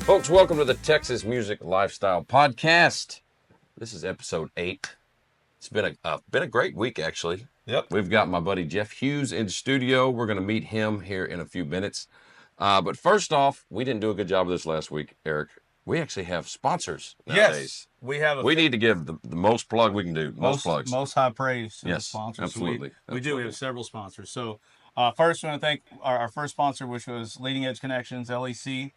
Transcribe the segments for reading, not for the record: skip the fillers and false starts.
Folks, welcome to the Texas Music Lifestyle Podcast. This is episode 8. It's been a great week, actually. Yep. We've got my buddy Jeff Hughes in studio. We're going to meet him here in a few minutes. But first off, we didn't do a good job of this last week, Eric. We actually have sponsors nowadays. Yes, we have. We need to give the most plug we can do. Most plugs. Most high praise to the Yes, sponsors. absolutely. We do. We have several sponsors. So first, I want to thank our first sponsor, which was Leading Edge Connections, LEC.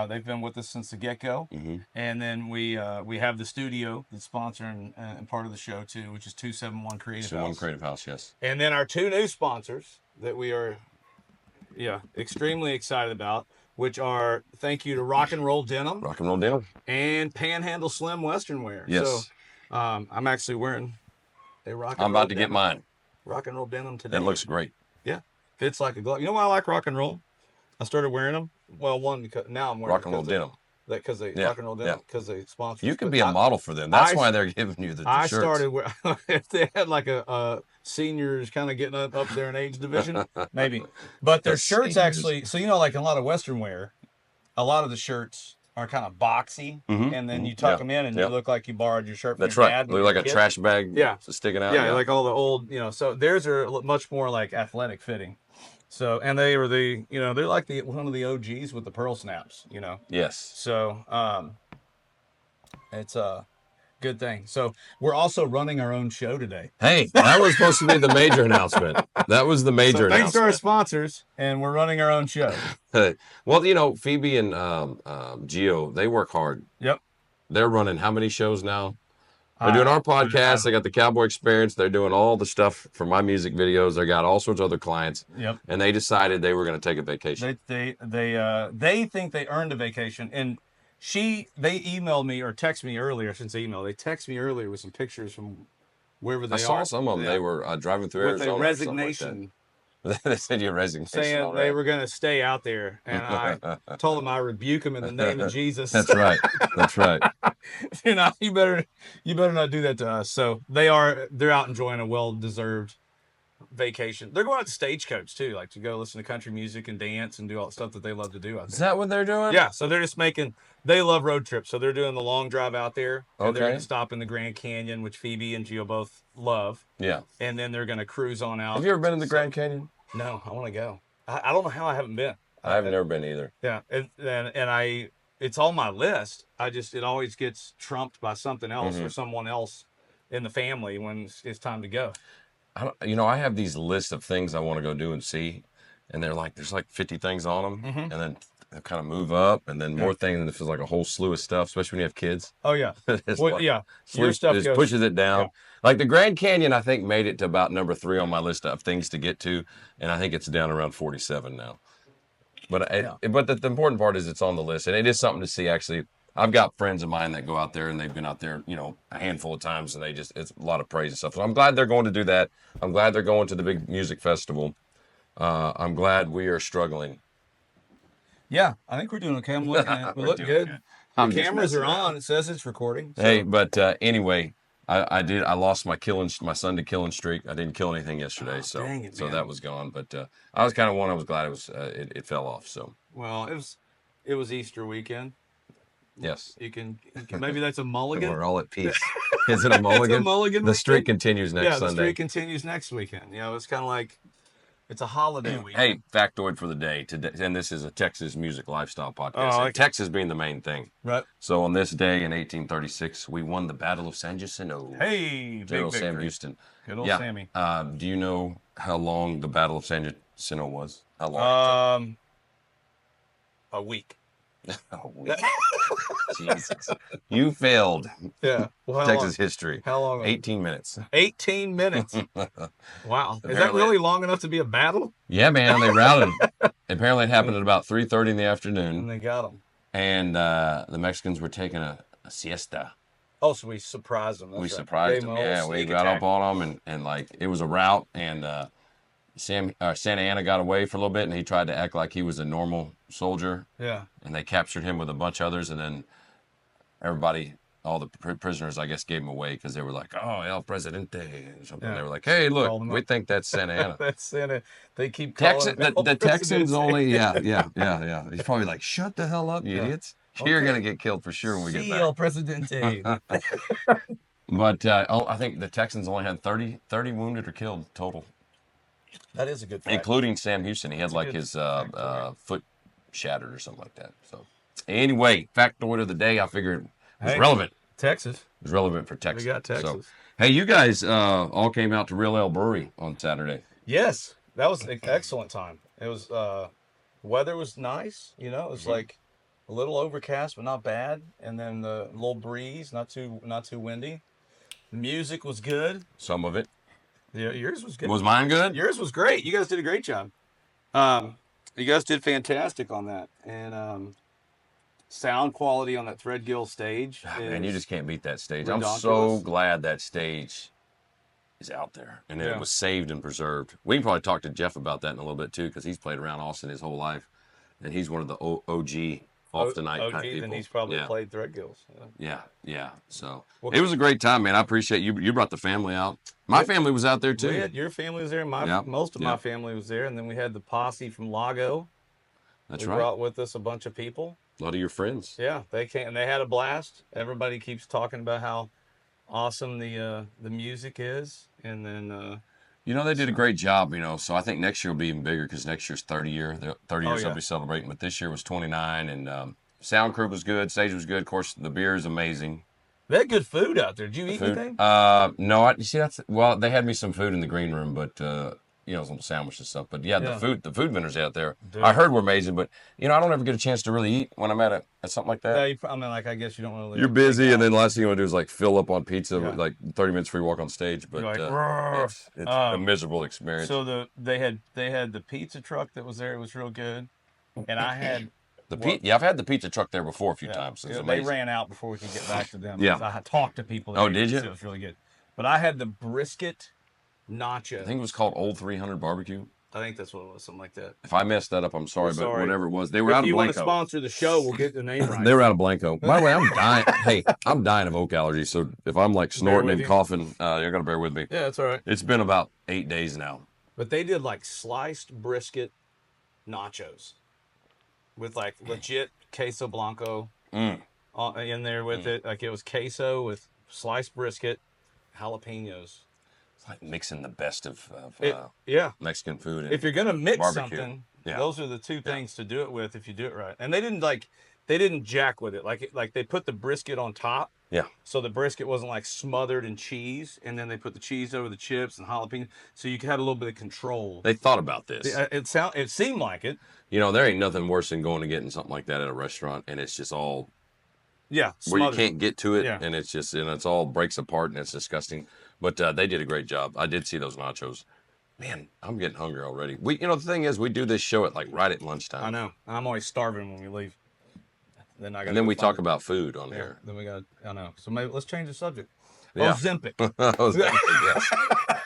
They've been with us since the get-go. Mm-hmm. And then we have the studio that's sponsoring and part of the show, too, which is 271 Creative House. 271 Creative House, yes. And then our two new sponsors that we are extremely excited about, which are thank you to Rock and Roll Denim. Rock and Roll Denim. And Panhandle Slim Western Wear. Yes. So I'm actually wearing a Rock and Roll I'm about to denim. get mine. Rock and Roll Denim today. That looks great. Yeah. Fits like a glove. You know why I like Rock and Roll? I started wearing them. Well, one, because now I'm wearing Rock and Roll Denim. Because they Yeah, Rock and Roll Denim, because they sponsor. You can be a model for them. That's why they're giving you the shirts. I started if they had like a seniors kind of getting up there in age division, maybe. But their shirts actually, so like in a lot of Western wear, a lot of the shirts are kind of boxy, and then you tuck them in and you look like you borrowed your shirt from your dad. That's right. Look like a trash bag sticking out. Yeah, like all the old, so theirs are much more like athletic fitting. So, and they were they're like one of the OGs with the pearl snaps, Yes. So, it's a good thing. So, we're also running our own show today. Hey, that was supposed to be the major announcement. That was the major announcement. Thanks to our sponsors, and we're running our own show. Well, Phoebe and Gio, they work hard. Yep. They're running how many shows now? They're doing our podcast. They got the Cowboy Experience. They're doing all the stuff for my music videos. They got all sorts of other clients. Yep. And they decided they were going to take a vacation. They think they earned a vacation, and they emailed me or texted me earlier. Since they emailed, they texted me earlier with some pictures from wherever they are. I saw some of them. Yeah. They were driving through Arizona. With a resignation. They said your resignation. Saying they were going to stay out there, and I told them I rebuke them in the name of Jesus. That's right. That's right. You better not do that to us. So they're out enjoying a well-deserved vacation. They're going out to Stagecoach too, like to go listen to country music and dance and do all the stuff that they love to do out there. Is that what they're doing? Yeah. So they're just they love road trips. So they're doing the long drive out there. And they're going to stop in the Grand Canyon, which Phoebe and Gio both love. Yeah. And then they're going to cruise on out. Have you ever been in the Grand Canyon? No, I want to go. I don't know how I haven't been. I've never been either. Yeah. And it's on my list. It always gets trumped by something else or someone else in the family when it's time to go. I have these lists of things I want to go do and see, and there's like 50 things on them, and then they kind of move up, and then more things, and it feels like a whole slew of stuff, especially when you have kids. Oh yeah, your stuff just pushes it down. Yeah. Like the Grand Canyon, I think made it to about number 3 on my list of things to get to, and I think it's down around 47 now. But the important part is it's on the list, and it is something to see. Actually, I've got friends of mine that go out there, and they've been out there, a handful of times, and it's a lot of praise and stuff. So I'm glad they're going to do that. I'm glad they're going to the big music festival. I'm glad we are struggling. Yeah, I think we're doing okay. I'm looking at it. We look good. The cameras are on. It says it's recording. So. Hey, but anyway, I lost my Sunday killing streak. I didn't kill anything yesterday, so that was gone. But I was kind of I was glad it fell off. So well, it was Easter weekend. Yes. You can maybe that's a mulligan. We're all at peace. Is it a mulligan? It's a mulligan. The streak continues next Sunday. Yeah, the streak continues next weekend. It's kind of like it's a holiday weekend. Hey, factoid for the day today, and this is a Texas music lifestyle podcast. Texas being the main thing. Right. So on this day in 1836, we won the Battle of San Jacinto. Hey, big victory. Sam Houston. Good old Sammy. Do you know how long the Battle of San Jacinto was? How long? A week. A week. Jesus. You failed. Yeah. Well, Texas history. How long? 18 minutes. 18 minutes. Wow. Is that really long enough to be a battle? Yeah, man. They routed. Apparently it happened at about 3:30 in the afternoon. And they got them. And the Mexicans were taking a siesta. Oh, so we surprised them. We surprised them. Yeah, we got up on them, and it was a rout, and Santa Anna got away for a little bit, and he tried to act like he was a normal soldier. Yeah. And they captured him with a bunch of others, and then everybody, all the prisoners, I guess, gave him away because they were like, "Oh, El Presidente," or something. Yeah. They were like, "Hey, look, we think that's Santa Anna." That's Santa. They keep calling the Texans only. Yeah. He's probably like, "Shut the hell up, you idiots." You're gonna get killed for sure when we get Sí, back. el presidente. But I think the Texans only had 30 wounded or killed total, That is a good fact. including Sam Houston. He had That's a like good his fact, foot shattered or something like that. So anyway, factoid of the day. I figured it was Hey, relevant. Texas. It was relevant for Texas. We got Texas. So, hey, you guys all came out to Real Ale Brewery on Saturday. Yes, that was an excellent time. It was weather was nice. You know, it was like a little overcast, but not bad. And then the little breeze, not too windy. The music was good. Some of it. Yeah, yours was good. Was mine good? Yours was great. You guys did a great job. You guys did fantastic on that. And sound quality on that Threadgill stage. Man, you just can't beat that stage. Redonkulous. I'm so glad that stage is out there and it was saved and preserved. We can probably talk to Jeff about that in a little bit too, because he's played around Austin his whole life, and he's one of the OG off the night type people. And he's probably played Threadgills. Yeah. So it was a great time, man. I appreciate you. You brought the family out. My family was out there too. Your family was there. Most of my family was there, and then we had the posse from Lago. That's right. We brought with us a bunch of people. A lot of your friends. Yeah, they came and they had a blast. Everybody keeps talking about how awesome the music is, and then they did a great job. So I think next year will be even bigger, because next year's 30 years they'll be celebrating. But this year was 29, and sound crew was good, stage was good. Of course, the beer is amazing. They had good food out there. Did you eat anything? No. They had me some food in the green room, but some sandwiches and stuff. But the food vendors out there, I heard were amazing. But I don't ever get a chance to really eat when I'm at something like that. I guess you don't really. You're busy, and then the last thing you want to do is like fill up on pizza, like 30 minutes before you walk on stage. But it's a miserable experience. So they had the pizza truck that was there. It was real good, and I had. I've had the pizza truck there before a few times. They ran out before we could get back to them. Yeah. I talked to people. Did you? It was really good. But I had the brisket nacho. I think it was called Old 300 Barbecue. I think that's what it was, something like that. If I messed that up, I'm sorry, but whatever it was, they were out of Blanco. If you want to sponsor the show, we'll get the name right. They were out of Blanco. By the way, I'm dying. Hey, I'm dying of oak allergies, so if I'm like snorting and coughing, you're going to bear with me. Yeah, that's all right. It's been about 8 days now. But they did like sliced brisket nachos with like legit queso blanco in there with it. Like it was queso with sliced brisket, jalapenos. It's like mixing the best of Mexican food. And if you're gonna mix barbecue. something, those are the two things to do it with if you do it right. And they didn't jack with it. Like they put the brisket on top. Yeah. So the brisket wasn't like smothered in cheese, and then they put the cheese over the chips and jalapeno, so you had a little bit of control. They thought about this. It seemed like it. There ain't nothing worse than going and getting something like that at a restaurant, and it's just all where smothered. you can't get to it, and it's all breaks apart, and it's disgusting. But they did a great job. I did see those nachos. Man, I'm getting hungry already. The thing is, we do this show at right at lunchtime. I know. I'm always starving when we leave. Then we talk about food on here. Then I know. So maybe let's change the subject. Yeah. Ozempic.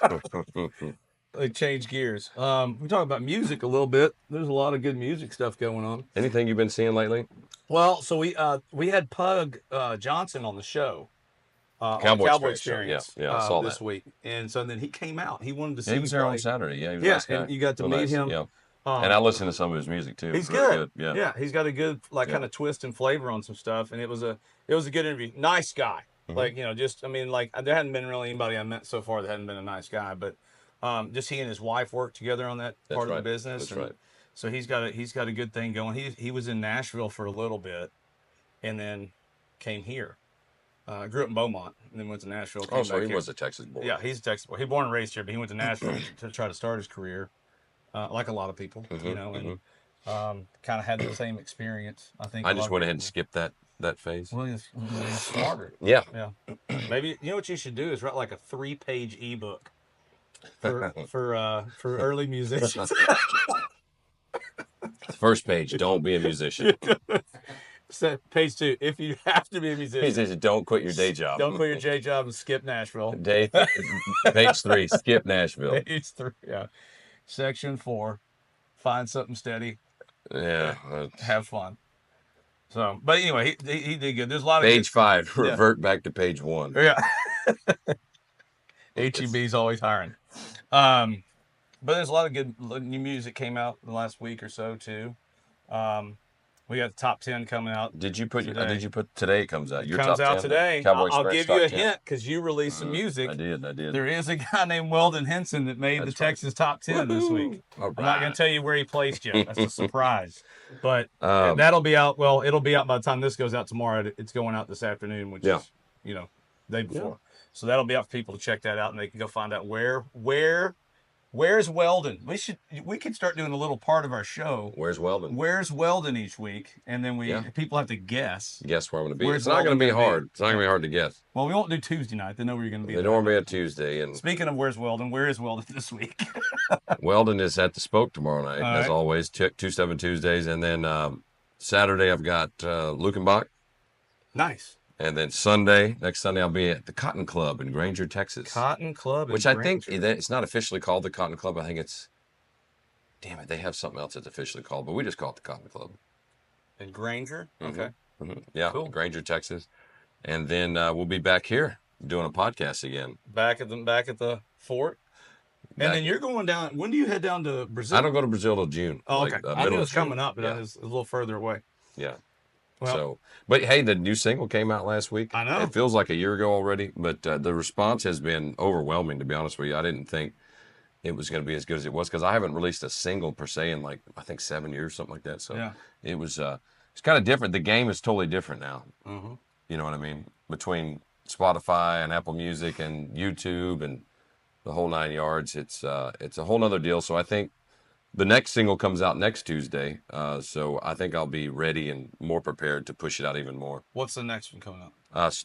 Yes. Like change gears. We talk about music a little bit. There's a lot of good music stuff going on. Anything you've been seeing lately? Well, so we had Pug Johnson on the show. Cowboy Experience. Yeah, I saw this that. week. And so then he came out. He wanted to see. He was there on Saturday. Yeah, he was nice guy. And you got to meet him. Yeah. And I listened to some of his music too. He's really good. Yeah, he's got a good kind of twist and flavor on some stuff, and it was a good interview. Nice guy. Mm-hmm. There hadn't been really anybody I met so far that hadn't been a nice guy, but just he and his wife worked together on that part of the business. That's right. So he's got a good thing going. He was in Nashville for a little bit, and then came here. Grew up in Beaumont, and then went to Nashville. So he was a Texas boy. Yeah, he's a Texas boy. He was born and raised here, but he went to Nashville to try to start his career. Like a lot of people, and kind of had the same experience. I think. I just went ahead and skipped that phase. Well, he's smarter. Yeah. Maybe what you should do is write like a 3-page ebook for early musicians. First page, don't be a musician. So, page 2, if you have to be a musician, don't quit your day job. Don't quit your day job and skip Nashville. Page 3, skip Nashville. Page 3, yeah. Section 4, find something steady. Yeah. Have fun. So, but anyway, he did good. There's a lot of page 5, revert back to page 1. Yeah. HEB's always hiring. But there's a lot of good new music came out in the last week or so too. We got the top 10 coming out. Did you put today. today it comes out? It Your comes top out 10, today. Cowboy I'll Express give you top a 10. hint because you released some music. I did. There is a guy named Weldon Hensen that made That's the Texas top 10 this week. All I'm not going to tell you where he placed yet. That's a surprise. But Um, that'll be out. Well, it'll be out by the time this goes out tomorrow. It's going out this afternoon, which Yeah. is, day before. So that'll be out for people to check that out, and they can go find out where's Weldon. We could start doing a little part of our show. Where's Weldon? Where's Weldon each week, and then people have to guess. Guess where I'm going to be. Where's It's not going to be Weldon gonna hard. It's not going to be hard to guess. Well, we won't do Tuesday night. They know where you're going to be. They normally be a Tuesday. And speaking of where's Weldon, where is Weldon this week? Weldon is at the Spoke tomorrow night, All as right. always. 2-7 Tuesdays, and then Saturday I've got Lukenbach. Nice. And then next Sunday, I'll be at the Cotton Club in Granger, Texas. Cotton Club, which I think it's not officially called the Cotton Club. I think it's, damn it, they have something else that's officially called, but we just call it the Cotton Club. In Granger? Mm-hmm. Okay. Mm-hmm. Yeah, cool. Granger, Texas. And then we'll be back here doing a podcast again. Back at the fort. And then you're going down. When do you head down to Brazil? I don't go to Brazil till June. Oh, okay. I knew it was coming up, but it's a little further away. Yeah. Well, but hey, the new single came out last week. I know. It feels like a year ago already, but the response has been overwhelming, to be honest with you. I didn't think it was going to be as good as it was because I haven't released a single per se in I think 7 years, something like that. So it was, it's kind of different. The game is totally different now. Mm-hmm. You know what I mean? Between Spotify and Apple Music and YouTube and the whole 9 yards, it's a whole nother deal. So I think the next single comes out next Tuesday, so I think I'll be ready and more prepared to push it out even more. What's the next one coming out?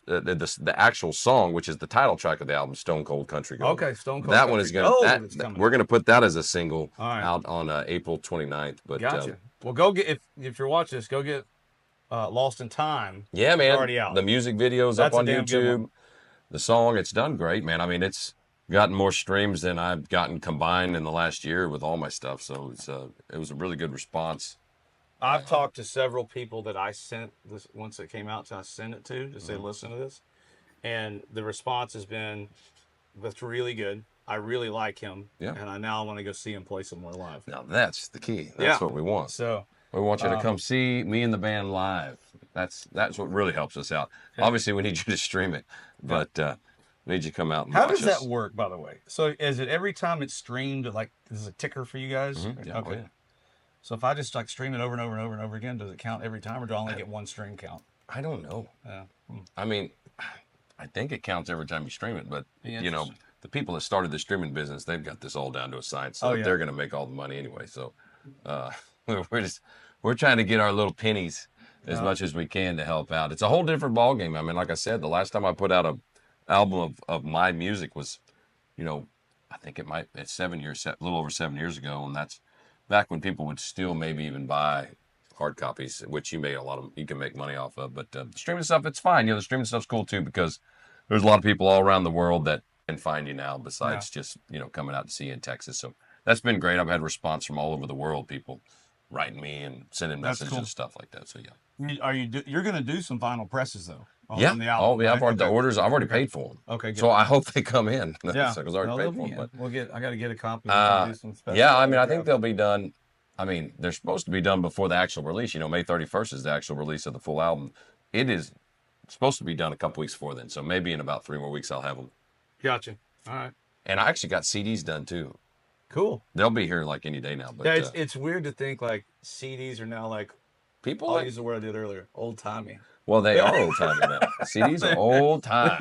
The actual song, which is the title track of the album, Stone Cold Country Gold. Okay, Stone Cold. That one is going to. We're going to put that as a single out on April 29th. But gotcha. Well, go get if you're watching this, go get Lost in Time. Yeah, man. It's already out. The music video's up on YouTube. The song, it's done great, man. I mean, it's gotten more streams than I've gotten combined in the last year with all my stuff. So it was a really good response. I've talked to several people that I sent this once it came out. I sent it to say, listen to this, and the response has been, "That's really good. I really like him, and I now want to go see him play somewhere live." Now that's the key. That's what we want. So we want you to come see me and the band live. That's what really helps us out. Obviously, we need you to stream it, but. Need you to come out and How watch does that work, by the way? So is it every time it's streamed, this is a ticker for you guys? Mm-hmm. Yeah, okay. Yeah. So if I just stream it over and over and over and over again, does it count every time, or do I only get one stream count? I don't know. I mean, I think it counts every time you stream it, but the people that started the streaming business, they've got this all down to a science. So they're going to make all the money anyway. So we're trying to get our little pennies as much as we can to help out. It's a whole different ballgame. I mean, like I said, the last time I put out a album of my music was, I think it's 7 years, a little over 7 years ago, and that's back when people would still maybe even buy hard copies, which you can make money off of. But the streaming stuff, it's fine. The streaming stuff's cool too because there's a lot of people all around the world that can find you now besides just coming out to see you in Texas. So that's been great. I've had response from all over the world, people writing me and sending messages and stuff like that. So you're going to do some vinyl presses though? Yeah. On the album, I've already the orders. I've already paid for them. Okay. Good. So I hope they come in. Yeah. Because I already paid for them. But I got to get a copy. I mean, I think they'll be done. I mean, they're supposed to be done before the actual release. May 31st is the actual release of the full album. It is supposed to be done a couple weeks before then. So maybe in about 3 more weeks I'll have them. Gotcha. All right. And I actually got CDs done too. Cool. They'll be here any day now. But yeah, it's weird to think CDs are now people. I'll use the word I did earlier. Old timey. Well, they are old timey now. CDs are old time.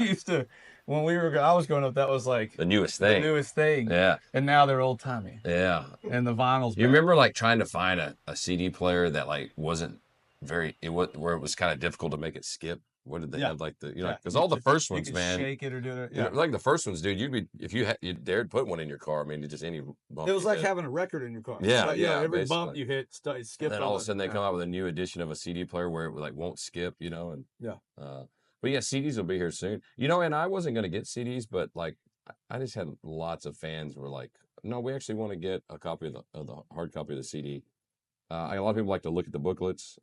When I was growing up, that was the newest thing. The newest thing. Yeah. And now they're old timey. Yeah. And the vinyls. You remember trying to find a CD player that wasn't where it was kind of difficult to make it skip? What did they have because all the first ones, man. Shake it or do it. Yeah. The first ones, dude. If you dared put one in your car, I mean, just any bump. It was like having a record in your car. Yeah, every basically. bump you hit, it skipped. And then all of a sudden they come out with a new edition of a CD player where it won't skip, and but yeah, CDs will be here soon. And I wasn't gonna get CDs, but I just had lots of fans who were like, no, we actually want to get a copy of the hard copy of the CD. A lot of people like to look at the booklets.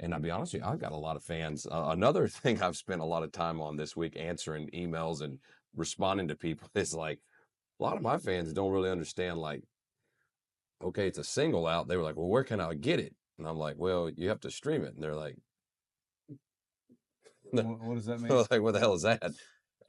And I'll be honest with you, I've got a lot of fans. Another thing I've spent a lot of time on this week answering emails and responding to people is a lot of my fans don't really understand, okay, it's a single out. They were like, well, where can I get it? And I'm like, well, you have to stream it. And they're like, What does that I mean? was like, what the hell is that?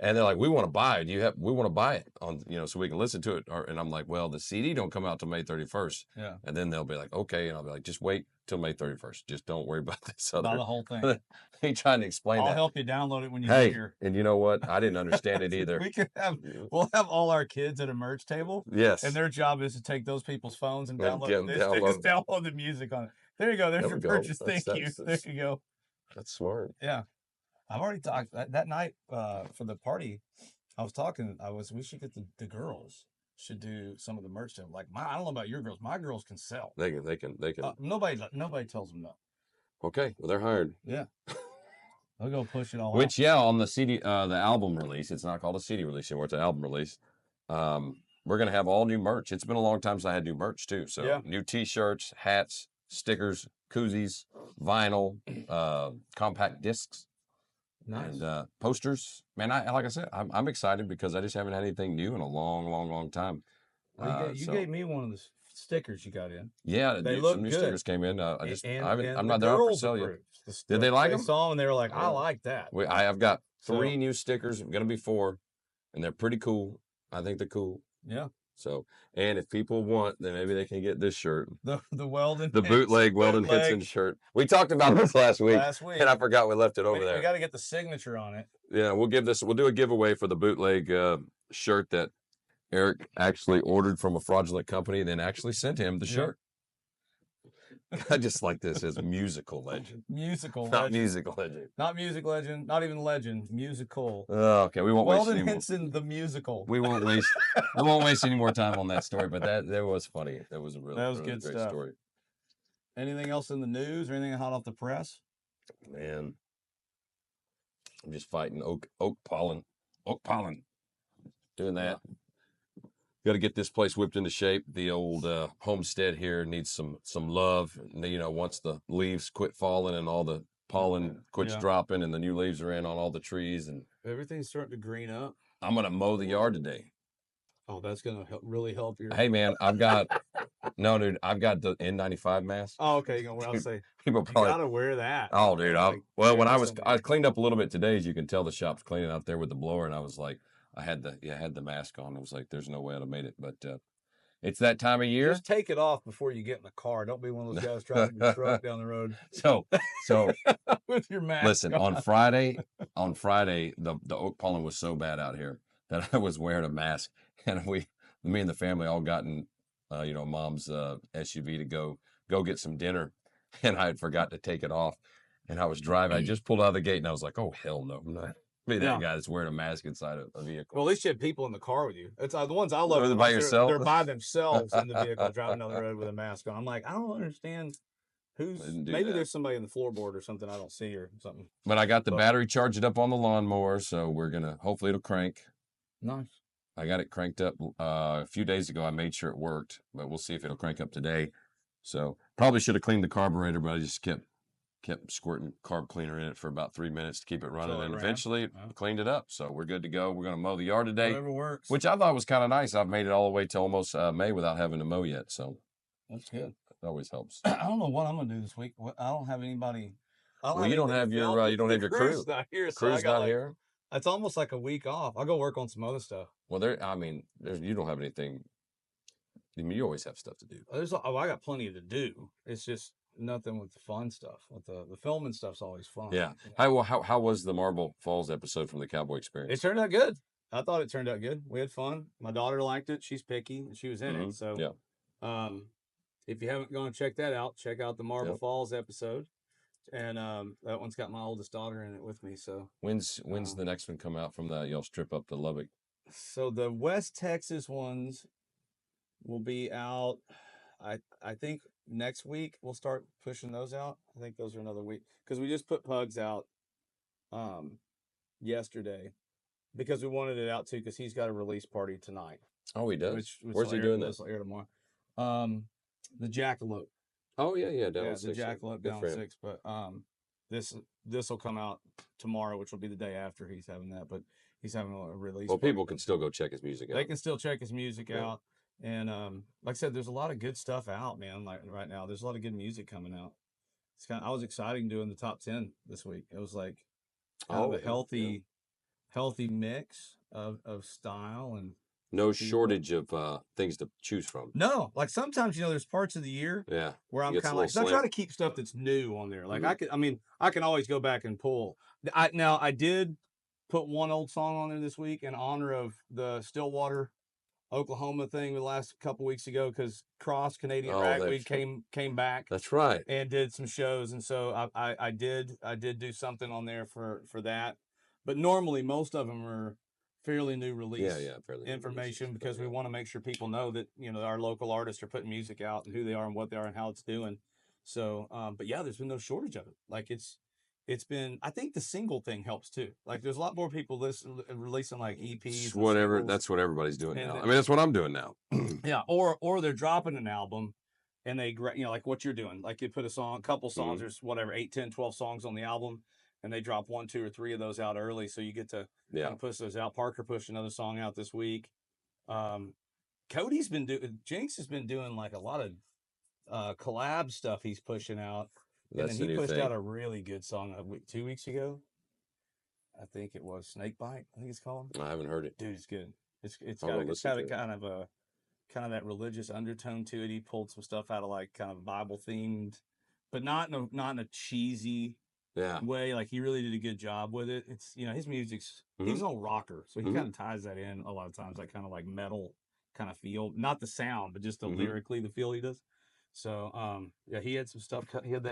And they're like, we want to buy it. We want to buy it on, so we can listen to it. And I'm like, well, the CD don't come out till May 31st. Yeah. And then they'll be like, okay. And I'll be like, just wait till May 31st. Just don't worry about this other. About the whole thing. They trying to explain that. I'll help you download it when you get here. And you know what? I didn't understand it either. We'll have all our kids at a merch table. Yes. And their job is to take those people's phones and download this. They just download the music on it. There you go. There's your purchase. Thank you. There you go. That's smart. Yeah. I've already talked that night for the party. We should get the girls should do some of the merch stuff. Like I don't know about your girls. My girls can sell. They can. Nobody tells them no. Okay. Well, they're hired. Yeah. They'll go push it all. Which, yeah, on the CD, the album release, it's not called a CD release anymore. It's an album release. We're going to have all new merch. It's been a long time since I had new merch too. So new T-shirts, hats, stickers, koozies, vinyl, compact discs. Nice. And posters. Man, like I said, I'm excited because I just haven't had anything new in a long time. Well, you gave me one of the stickers you got in. Yeah, they look some new good. stickers came in. I'm not there for sale yet. Did they like them? They saw them and they were like, I like that. I've got 3 new stickers. I'm going to be 4, and they're pretty cool. I think they're cool. Yeah. So, and if people want, then maybe they can get this shirt. The Weldon. The bootleg Weldon Hensen shirt. We talked about this last week. And I forgot we left it over there. We got to get the signature on it. Yeah, we'll do a giveaway for the bootleg shirt that Eric actually ordered from a fraudulent company and then actually sent him the shirt. I just like this as musical legend. Not musical legend. Not music legend. Not even legend. Musical. Oh, okay. We won't waste Weldon Hensen, the musical. We won't waste. I won't waste any more time on that story. But that was funny. That was a really good great stuff. Story. Anything else in the news or anything hot off the press? Man, I'm just fighting oak pollen. Oak pollen. Doing that. Got to get this place whipped into shape. The old homestead here needs some love. Once the leaves quit falling and all the pollen quits dropping and the new leaves are in on all the trees and everything's starting to green up. I'm gonna mow the yard today. Oh, that's gonna really help your. Hey man, I've got I've got the N95 mask. Oh, okay. You know, I'll say people probably you gotta wear that. Oh, dude. When I cleaned up a little bit today, as you can tell, the shop's cleaning out there with the blower, and I was like. I had the mask on. I was like, there's no way I'd have made it. But it's that time of year. Just take it off before you get in the car. Don't be one of those guys driving your truck down the road. So with your mask. Listen, on Friday, the oak pollen was so bad out here that I was wearing a mask, and me and the family all got in, mom's SUV to go get some dinner, and I had forgot to take it off, and I was driving. I just pulled out of the gate, and I was like, oh hell no, I'm not. That guy that's wearing a mask inside a vehicle. Well, at least you had people in the car with you. It's the ones I love. By yourself? They're by themselves in the vehicle driving down the road with a mask on. I'm like, I don't understand maybe there's somebody in the floorboard or something I don't see or something. But I got the battery charged up on the lawnmower, so we're going to, hopefully it'll crank. Nice. I got it cranked up a few days ago. I made sure it worked, but we'll see if it'll crank up today. So probably should have cleaned the carburetor, but I just kept squirting carb cleaner in it for about 3 minutes to keep it running, and eventually cleaned it up. So we're good to go. We're going to mow the yard today, whatever works. Which I thought was kind of nice. I've made it all the way till almost May without having to mow yet. So that's good. It always helps. I don't know what I'm going to do this week. I don't have anybody. You don't have your crew. Crew's not here. Crew's not here. It's almost like a week off. I'll go work on some other stuff. Well, you don't have anything. I mean, you always have stuff to do. I got plenty to do. It's just nothing with the fun stuff. With the filming stuff's always fun. Yeah. How was the Marble Falls episode from the Cowboy Experience? It turned out good. I thought it turned out good. We had fun. My daughter liked it. She's picky, and she was in it. So, yeah. If you haven't gone check that out, check out the Marble Falls episode. And that one's got my oldest daughter in it with me. So when's the next one come out from that? Y'all trip up to Lubbock. So the West Texas ones will be out. I think next week we'll start pushing those out. I think those are another week because we just put Pugs out yesterday because we wanted it out too because he's got a release party tonight. Oh, he does. Where's he doing this? Air tomorrow. The Jackalope. Oh yeah, down on 6. The Jackalope down 6. But this will come out tomorrow, which will be the day after he's having that. But he's having a release. Well, people can still go check his music out. They can still check his music out. And like I said, there's a lot of good stuff out, man. Like right now, there's a lot of good music coming out. I was excited doing the top 10 this week. It was like kind of a healthy mix of style and no feel. shortage of things to choose from. No, like sometimes there's parts of the year where I'm kind of like, so I try to keep stuff that's new on there. Like I can always go back and pull. I did put one old song on there this week in honor of the Stillwater, Oklahoma thing the last couple weeks ago, because Cross Canadian Ragweed came back. That's right. And did some shows, and so I did do something on there for that. But normally most of them are fairly new release fairly information because we want to make sure people know that our local artists are putting music out and who they are and what they are and how it's doing. So, but yeah, there's been no shortage of it. Like it's been. I think the single thing helps too. Like there's a lot more people releasing like EPs. Whatever. That's what everybody's doing now. I mean, that's what I'm doing now. Yeah, or they're dropping an album, and they like what you're doing. Like you put a couple songs, there's whatever 8, 10, 12 songs on the album, and they drop 1, 2, or 3 of those out early, so you get to kind of push those out. Parker pushed another song out this week. Jinx has been doing like a lot of collab stuff he's pushing out. And then he pushed out a really good song 2 weeks ago. I think it was Snakebite. I think it's called. I haven't heard it. Dude, it's good. It's got kind of that religious undertone to it. He pulled some stuff out of like kind of Bible themed, but not in a cheesy way. Like he really did a good job with it. It's his music's he's an old rocker, so he kind of ties that in a lot of times, that kind of like metal kind of feel, not the sound, but just the lyrically the feel he does. So he had some stuff.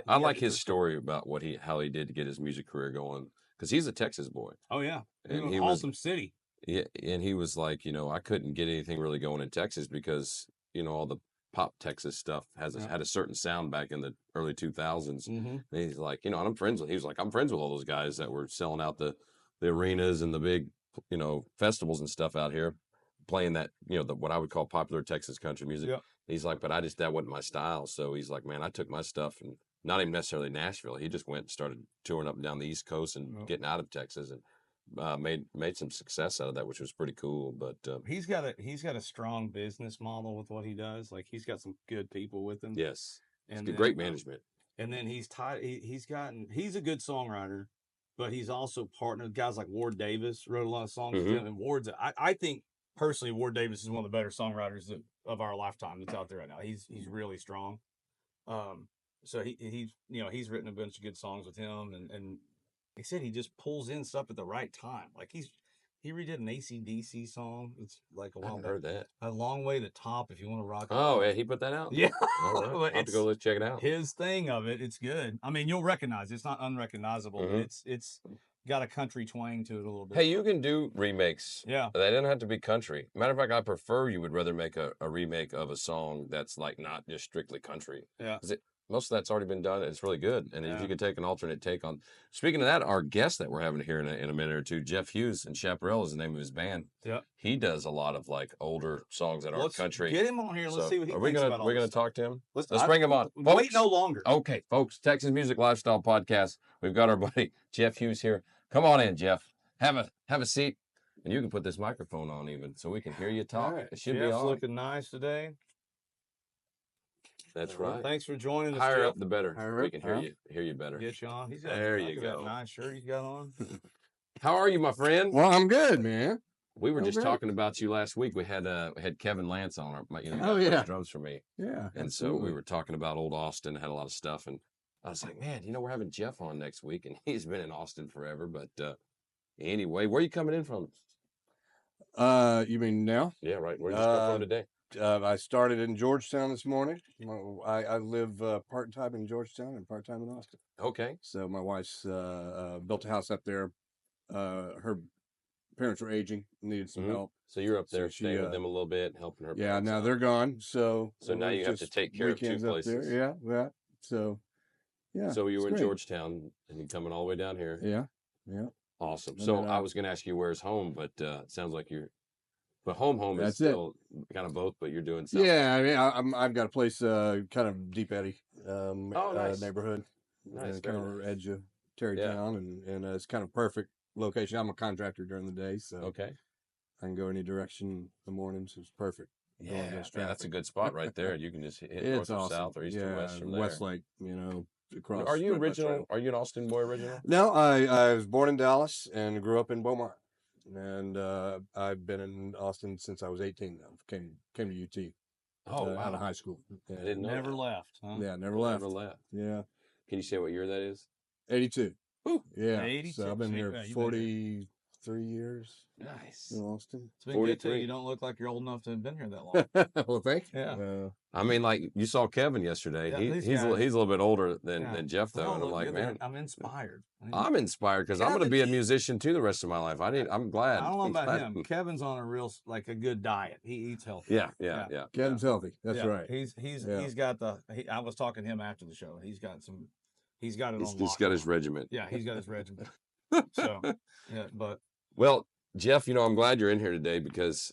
I like his story about how he did to get his music career going, because he's a Texas boy. Oh yeah, and he awesome city. Yeah, and he was like, I couldn't get anything really going in Texas because all the pop Texas stuff had a certain sound back in the early 2000s. And he's like, and I'm friends with all those guys that were selling out the arenas and the big festivals and stuff out here, playing that what I would call popular Texas country music. Yep. He's like, but that wasn't my style. So he's like, man, I took my stuff, and not even necessarily Nashville. He just went and started touring up and down the East Coast and getting out of Texas, and made some success out of that, which was pretty cool. But he's got a strong business model with what he does. Like he's got some good people with him. Yes, and great management. And then he's a good songwriter, but he's also partnered with guys like Ward Davis. Wrote a lot of songs with him, and I think personally Ward Davis is one of the better songwriters of our lifetime that's out there right now. He's really strong. So he's written a bunch of good songs with him, and he said he just pulls in stuff at the right time. Like he redid an AC/DC song. It's like a while back. I heard that. A Long Way to Top, if you want to rock. Oh, yeah, he put that out? Yeah. All right. I'll have to go check it out. His thing of it, it's good. I mean, you'll recognize it. It's not unrecognizable, but it's got a country twang to it a little bit. Hey, you can do remakes. Yeah. They don't have to be country. Matter of fact, I prefer you would rather make a remake of a song that's like not just strictly country. Yeah. Most of that's already been done. It's really good. And if you could take an alternate take on. Speaking of that, our guest that we're having here in a minute or two, Jeff Hughes, and Chaparral is the name of his band. Yeah. He does a lot of like older songs that aren't country. Get him on here. Let's see what he thinks about all We're this. going to talk to him. Let's bring him on. Folks, wait no longer. Okay, folks, Texas Music Lifestyle Podcast. We've got our buddy Jeff Hughes here. Come on in, Jeff. Have a seat. And you can put this microphone on even so we can hear you talk. Right. It should Jeff's be on. Looking nice today. That's right. Well, thanks for joining us. Higher Jeff. up the better. We can hear you better. Get you on. There you go. That nice shirt he's got on. How are you, my friend? Well, I'm good, man. We were just talking about you last week. We had Kevin Lance on drums for me. Yeah. And so we were talking about old Austin, had a lot of stuff, and I was like, man, we're having Jeff on next week, and he's been in Austin forever. But anyway, where are you coming in from? You mean now? Yeah, right. Where did you come from today? I started in Georgetown this morning. I live part-time in Georgetown and part-time in Austin. Okay. So my wife's built a house up there. Her parents were aging, needed some help. So you're up there staying with them a little bit, helping her. Yeah, now they're gone. So now you have to take care of two places. Yeah. So yeah. So you were in Georgetown and you're coming all the way down here. Yeah. Awesome. And so I was going to ask you where's home, but it sounds like but home is still kind of both, but you're doing something. Yeah, I mean, I've got a place kind of Deep Eddy nice. Neighborhood. Nice. Kind of edge of Terrytown, and it's kind of perfect location. I'm a contractor during the day, so okay. I can go any direction in the morning, so it's perfect. Yeah, that's a good spot right there. You can just hit It's north or awesome. south or east or west from there. Westlake, across. Are you pretty much original? right. Are you an Austin boy original? No, I was born in Dallas and grew up in Beaumont, and I've been in Austin since I was 18. Now came to UT. Oh, wow. Out of high school. I didn't know Never that. left, huh? Yeah, never left. Yeah, Can you say what year that is? 82. Woo. Yeah, 82. so I've been here Yeah, you've been 43 years Nice. in Austin. It's been good too. 43. You don't look like you're old enough to have been here that long. Well, thank you. Yeah. I mean, like you saw Kevin yesterday. Yeah, He's these a guys- little bit older Yeah. than Jeff They though, all and I'm look like, good. man, I'm inspired. I'm inspired because I'm going to be a Kevin- musician too the rest of my life. I'm glad. I don't know I'm about glad. him. Kevin's on a good diet. He eats healthy. Yeah. Kevin's healthy. That's Yeah. right. He's got I was talking to him after the show. He's got it on He's got his regiment. Yeah, he's got his regiment. So, yeah, but Well, Jeff, I'm glad you're in here today because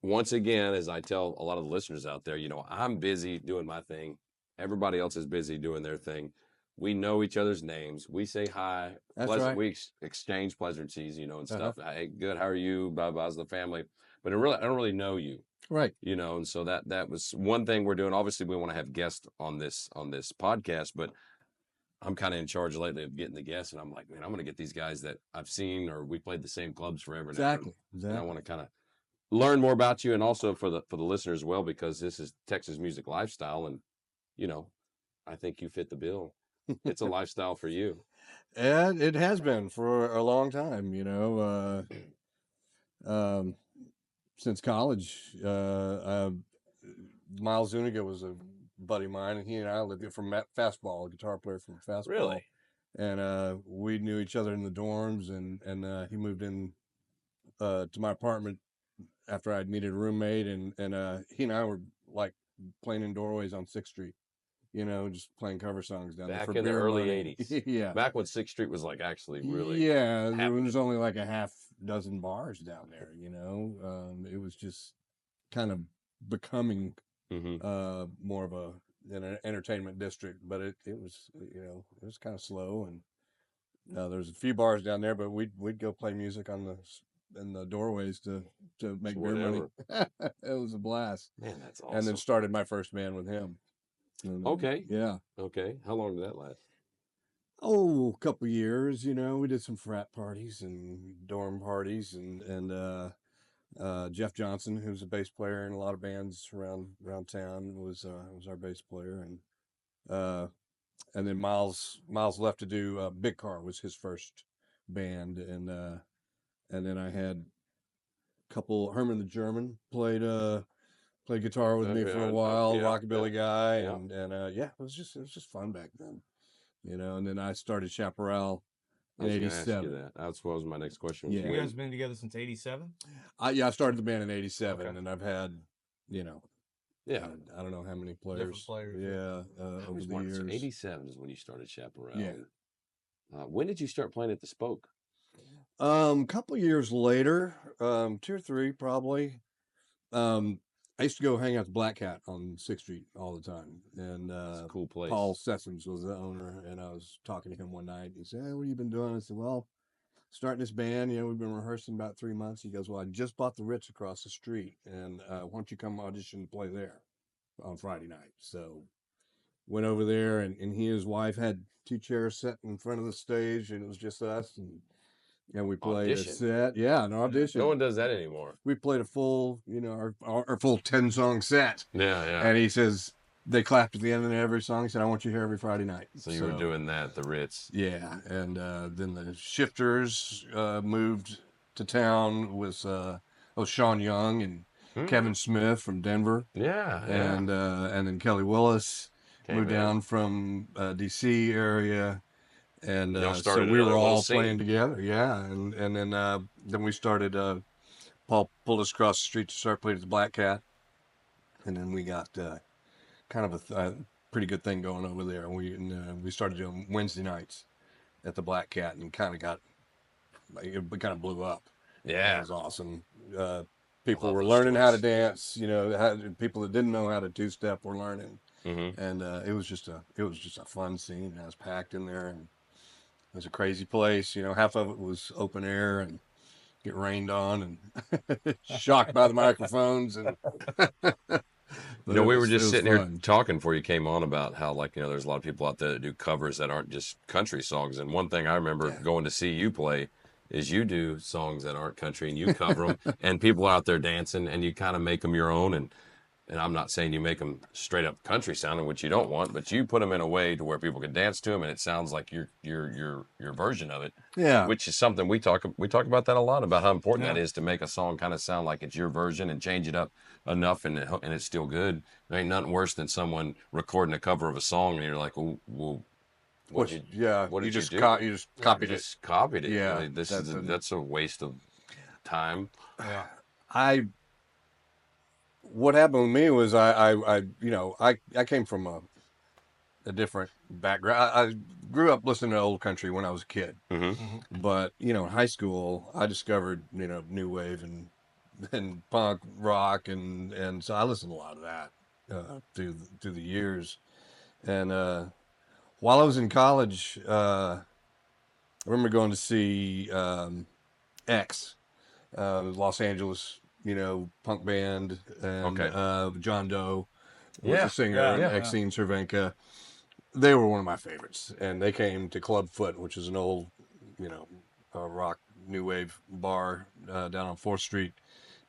once again, as I tell a lot of the listeners out there, I'm busy doing my thing. Everybody else is busy doing their thing. We know each other's names. We say hi. That's right. We exchange pleasantries, and stuff. Hey, good. How are you? Blah, blah, how's the family? But I don't really know you. Right. And so that was one thing we're doing. Obviously, we want to have guests on this podcast, but I'm kind of in charge lately of getting the guests, and I'm like, man, I'm going to get these guys that I've seen or we played the same clubs forever. Exactly. And I want to kind of learn more about you, and also for the listeners as well, because this is Texas music lifestyle, and I think you fit the bill. It's a lifestyle for you. And it has been for a long time, since college. Miles Zuniga was a buddy of mine, and he and I lived from Fastball, a guitar player from Fastball. Really? And we knew each other in the dorms, and he moved in to my apartment after I'd needed a roommate, and he and I were like playing in doorways on 6th Street, just playing cover songs down there Back for in the beer early money. 80s. Yeah. Back when 6th Street was like actually really. Yeah, there happening. was only like a half dozen bars down there, It was just kind of becoming more of an entertainment district, but it was, it was kind of slow, and there's a few bars down there, but we'd go play music in the doorways to make beer money. It was a blast. Man, that's awesome. And then started my first band with him. And, Okay. Yeah. Okay. How long did that last? Oh, a couple years, we did some frat parties and dorm parties, and Jeff Johnson, who's a bass player in a lot of bands around town, was our bass player, and then Miles left to do Big Car was his first band, and then I had a couple. Herman the German played guitar with me for a while, rockabilly guy, and it was just fun back then, And then I started Chaparral in '87. That was my next question. Yeah. you guys been together since '87? I started the band in '87, Okay. and I've had, Yeah. I don't know how many players. Different players. Yeah, over the years. 87 is when you started Chaparral. Yeah. When did you start playing at the Spoke? Couple years later, 2 or 3 probably. I used to go hang out at the Black Cat on 6th Street all the time, and It's a cool place. Paul Sessoms was the owner, and I was talking to him one night. He said, "Hey, what have you been doing?" I said, "Well, starting this band. We've been rehearsing about 3 months." He goes, "Well, I just bought the Ritz across the street, and why don't you come audition and play there on Friday night?" So went over there, and he and his wife had 2 chairs set in front of the stage, and it was just us, and we played Audition? a set. Yeah, an audition. No one does that anymore. We played a full, our full 10-song set. Yeah. And he says, they clapped at the end of every song. He said, "I want you here every Friday night." So you were doing that at the Ritz. Yeah. And then the Shifters moved to town with Sean Young and Kevin Smith from Denver. Yeah. And then Kelly Willis moved down from D.C. area. And so we were all playing together. Yeah. And then we started, Paul pulled us across the street to start playing at the Black Cat. And then we got kind of a pretty good thing going over there. We started doing Wednesday nights at the Black Cat, and it kind of blew up. Yeah. It was awesome. People were learning how to dance, people that didn't know how to two-step were learning. Mm-hmm. And it was just a fun scene. I was packed in there, and it was a crazy place. Half of it was open air, and get rained on and shocked by the microphones. And You know, we were it just was sitting here fun. talking before you came on about how, like, you know, there's a lot of people out there that do covers that aren't just country songs. And one thing I remember going to see you play is you do songs that aren't country and you cover them, and people are out there dancing, and you kind of make them your own. And I'm not saying you make them straight up country sounding, which you don't want, but you put them in a way to where people can dance to them, and it sounds like your version of it. Yeah. Which is something we talk about that a lot, about how important that is to make a song kind of sound like it's your version and change it up enough, and it's still good. There ain't nothing worse than someone recording a cover of a song and you're like, well, what did you just do? you just copied You it. just copied it. Yeah, Like, that's a waste of time. Yeah. What happened with me was I came from a different background. I grew up listening to old country when I was a kid, but in high school I discovered new wave and punk rock, and so I listened to a lot of that through the years. And while I was in college, I remember going to see X, Los Angeles, punk band, and John Doe was the singer, and Exene Cervenka. They were one of my favorites, and they came to Club Foot, which is an old, rock new wave bar down on 4th Street,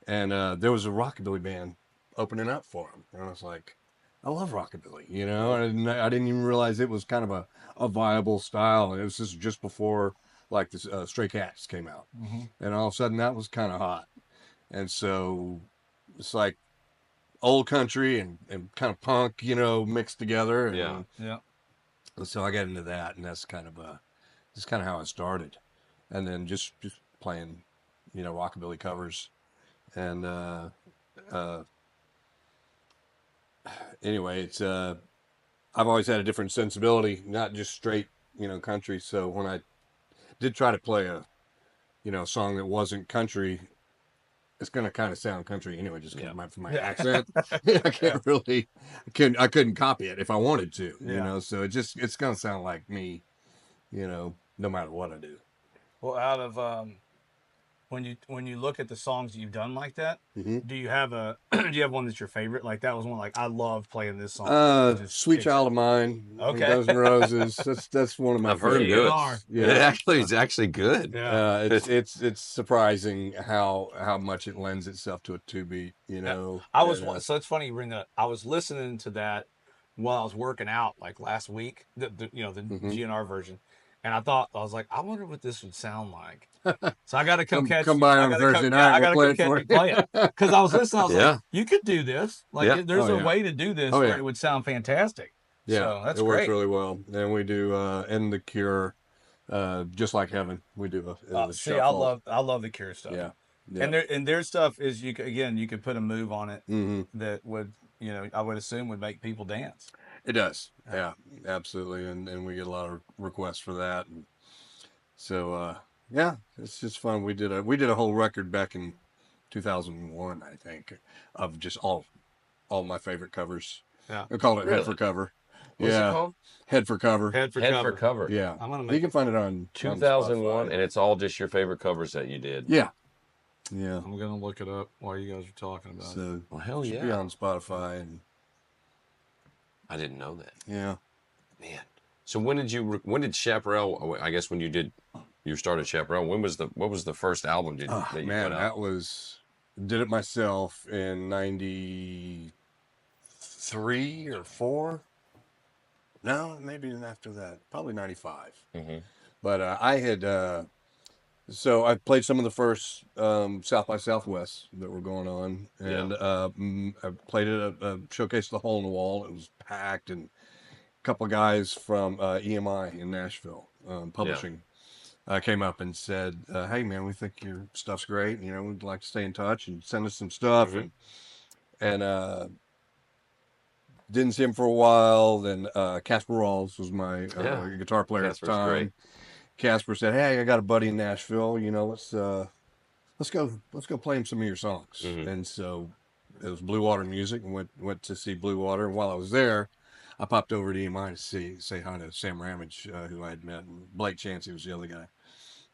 and there was a rockabilly band opening up for them, and I was like, I love rockabilly, I didn't even realize it was kind of a viable style, and it was just before like the Stray Cats came out, and all of a sudden that was kind of hot, and so it's like old country and kind of punk, mixed together, and so I got into that, and that's kind of how I started, and then just playing, rockabilly covers, and anyway, it's I've always had a different sensibility, not just straight, country. So when I did try to play a, song that wasn't country, it's going to kind of sound country anyway, just because my accent. I can't really, I couldn't copy it if I wanted to, so it's going to sound like me, no matter what I do. Well, out of when you look at the songs that you've done like that, do you have do you have one that's your favorite? Like that was one like I love playing this song. Sweet Child of Mine, Okay. Guns N' Roses. That's one of my I've heard him do it. Yeah, It's actually good. Yeah. It's surprising how much it lends itself to a 2-beat. I was so it's funny you bring that up. I was listening to that while I was working out like last week. The GNR version. And I was like, I wonder what this would sound like. So I got to come by on Thursday night. I got to come catch you play it. Because I was listening, I was like, you could do this. Like, there's a way to do this where it would sound fantastic. Yeah, so that's it great. works really well. And we do "End the Cure," just like Heaven. We do see, I love the Cure stuff. Yeah. And their stuff is you could put a move on it that would I would assume would make people dance. It does. Yeah, absolutely. And we get a lot of requests for that. And so, it's just fun. We did a whole record back in 2001, I think, of just all my favorite covers. Yeah. We called it Head for Cover. What's it called? Head for Cover. Head for cover. Yeah. You can find it on 2001, and it's all just your favorite covers that you did. Yeah. Yeah. I'm going to look it up while you guys are talking about it. Well, hell yeah. Be on Spotify. And I didn't know that. Yeah. Man. So when did Chaparral, I guess when you started Chaparral, what was the first album that you put out? That was, did it myself in 93 or 4. No, maybe even after that, probably 95. But I had, so I played some of the first South by Southwest that were going on, and I played at a showcase, The Hole in the Wall. It was packed, and a couple of guys from EMI in Nashville, publishing, came up and said, "Hey man, we think your stuff's great. We'd like to stay in touch and send us some stuff." And didn't see him for a while. Then Casper Rawls was my guitar player at the time. Great. Casper said, "Hey, I got a buddy in Nashville. Let's go play him some of your songs." And so it was Blue Water Music, and went to see Blue Water. And while I was there, I popped over to EMI to say hi to Sam Ramage, who I had met, and Blake Chansey was the other guy.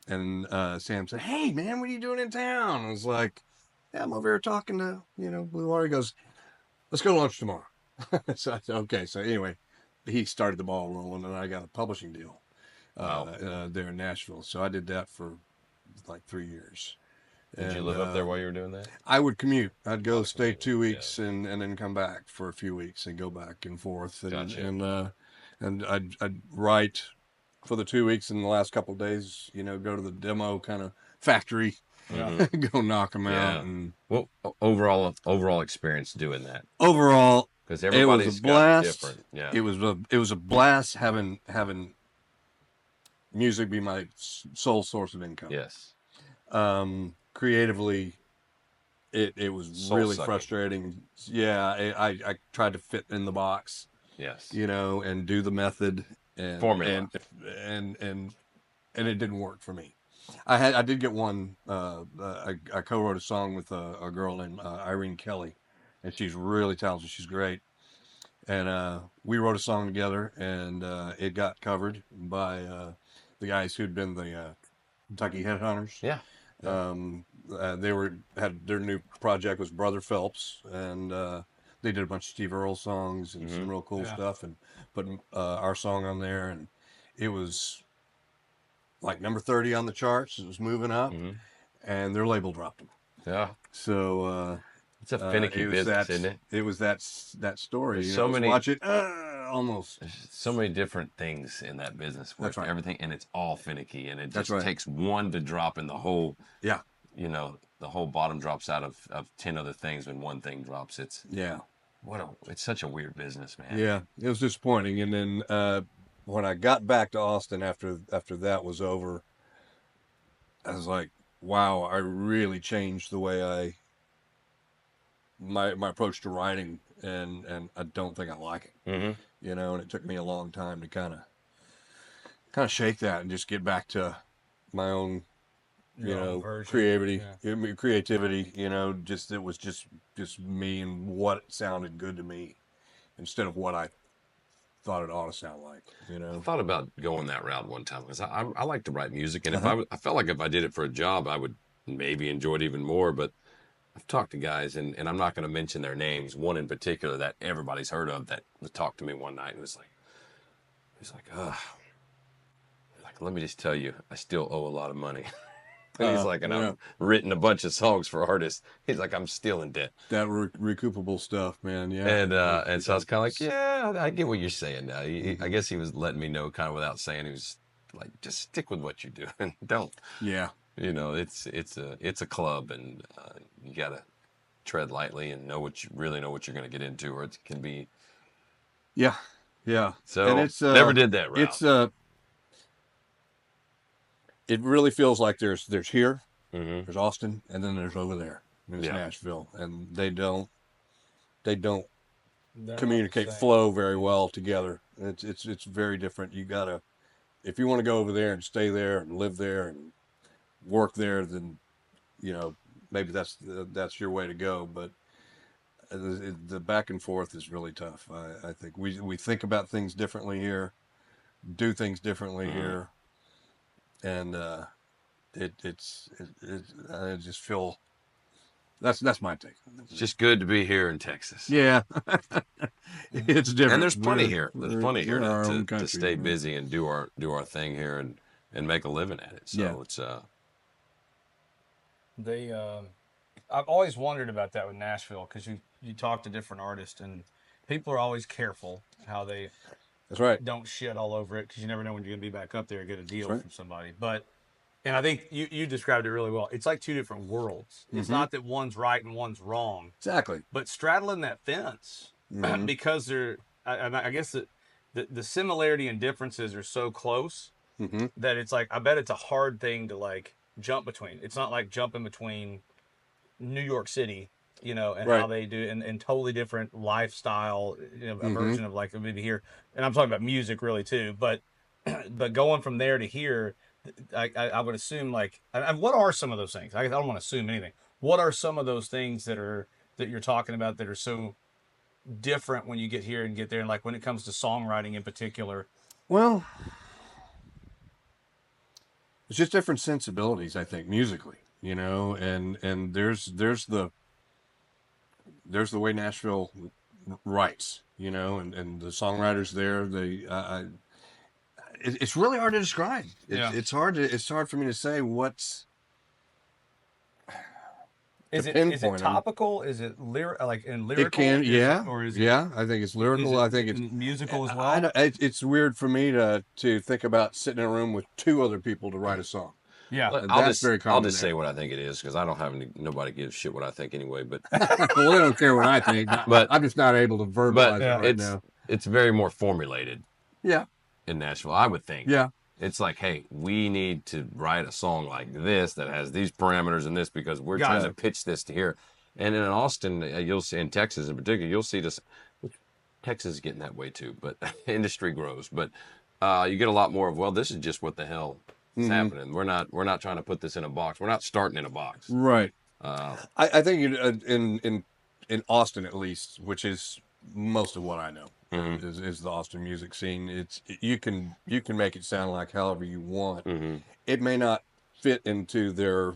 and Sam said, "Hey man, what are you doing in town?" I was like, "Yeah, I'm over here talking to Blue Water." He goes, "Let's go to lunch tomorrow." So I said, "Okay." So anyway, he started the ball rolling, and I got a publishing deal there in Nashville. So I did that for like 3 years. Did you And live up there while you were doing that? I would commute. I'd go Oh, stay commuting, 2 weeks and then come back for a few weeks and go back and forth. Gotcha. And I'd write for the 2 weeks, and the last couple of days, go to the demo kind of factory, go knock them out. Yeah. And Well, overall experience doing that, overall, because it was a everybody's got blast. different. Yeah. It was a blast having music be my sole source of income. Yes. Creatively, it was really Soul-sucking. frustrating. Yeah, I tried to fit in the box, Yes. and do the method and Formula. and it didn't work for me. I did get one. I co-wrote a song with a girl named Irene Kelly, and she's really talented. She's great, and we wrote a song together, and it got covered by the guys who'd been the Kentucky Headhunters. Yeah. They had their new project was Brother Phelps, and they did a bunch of Steve Earle songs and some real cool stuff, and put our song on there, and it was like number 30 on the charts. It was moving up, and their label dropped them. Yeah. So It's a finicky business, isn't it? It was that story. There's so many. Watch it. Almost. There's so many different things in that business where That's right. everything, and it's all finicky, and it That's just right. takes one to drop, and the whole, Yeah. the whole bottom drops out of 10 other things when one thing drops. It's such a weird business, man. Yeah, it was disappointing. And then when I got back to Austin after that was over, I was like, wow, I really changed the way my approach to writing, and I don't think I like it. And it took me a long time to kind of shake that and just get back to my own creativity. Just it was just me and what sounded good to me instead of what I thought it ought to sound like. I thought about going that route one time because I like to write music, and if I felt like if I did it for a job, I would maybe enjoy it even more. But I've talked to guys, and I'm not going to mention their names. One in particular that everybody's heard of that talked to me one night and was like, let me just tell you, I still owe a lot of money. And he's like, and I've written a bunch of songs for artists. He's like, I'm still in debt. That recoupable stuff, man. Yeah. And so I was kind of like, yeah, I get what you're saying now. I guess he was letting me know kind of without saying. He was like, just stick with what you're doing. Don't. Yeah. It's a club, and you gotta tread lightly and really know what you're gonna get into, or it can be. Yeah. Yeah. So and it's never did that route. It's it really feels like there's here, there's Austin, and then there's over there. There's Nashville, and they don't communicate flow very well together. It's very different. You gotta, if you want to go over there and stay there and live there and work there, then maybe that's your way to go. But the back and forth is really tough. I think we think about things differently here, do things differently here. And I just feel that's my take. It's just good to be here in Texas. Yeah, it's different. And there's plenty here. There's plenty here to stay man. busy and do our thing here and make a living at it. So it's I've always wondered about that with Nashville, because you talk to different artists, and people are always careful how they. That's right. Don't shit all over it, because you never know when you're going to be back up there and get a deal from somebody. And I think you described it really well. It's like two different worlds. It's not that one's right and one's wrong. Exactly. But straddling that fence, because I guess the similarity and differences are so close that it's like, I bet it's a hard thing to like jump between. It's not like jumping between New York City, and how they do, and totally different lifestyle, a version of like maybe here. And I'm talking about music really too, but going from there to here, I would assume like, what are some of those things? I don't want to assume anything. What are some of those things that you're talking about that are so different when you get here and get there, and like when it comes to songwriting in particular? Well, it's just different sensibilities, I think, musically, you know, and there's the way Nashville writes, you know, and the songwriters there, it's really hard to describe. It's hard for me to say what's Is to it pinpoint them. topical? Is it like in It lyrical? can, yeah, Or is it yeah. I think it's lyrical. I think it's musical as I well? don't, it's weird for me to think about sitting in a room with two other people to write a song. Yeah. Well, That's very I'll common just there. say what I think it is because I don't have nobody gives shit what I think anyway. But Well, they don't care what I think. but I'm just not able to verbalize it right now. it's very more formulated Yeah, in Nashville, I would think. yeah. It's like, hey, we need to write a song like this that has these parameters in this because we're trying to pitch this to here. And in Austin, you'll see, in Texas in particular, you'll see this. Which Texas is getting that way too, but industry grows. But you get a lot more of, well, this is just what the hell is happening. We're not trying to put this in a box. We're not starting in a box. Right. I think in Austin at least, which is most of what I know, is the Austin music scene. You can make it sound like however you want. It may not fit into their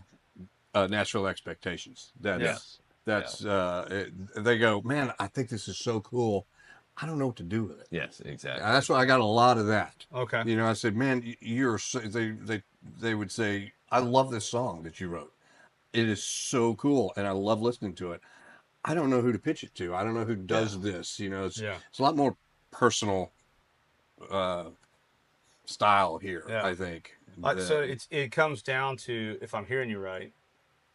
Nashville expectations. They go, man, I think this is so cool. I don't know what to do with it. Yes, exactly. That's why I got a lot of that. Okay. You know, I said, man, you're so, they would say, I love this song that you wrote. It is so cool, and I love listening to it. I don't know who to pitch it to. I don't know who does this. You know, it's a lot more personal style here. I think. So it comes down to, if I'm hearing you right,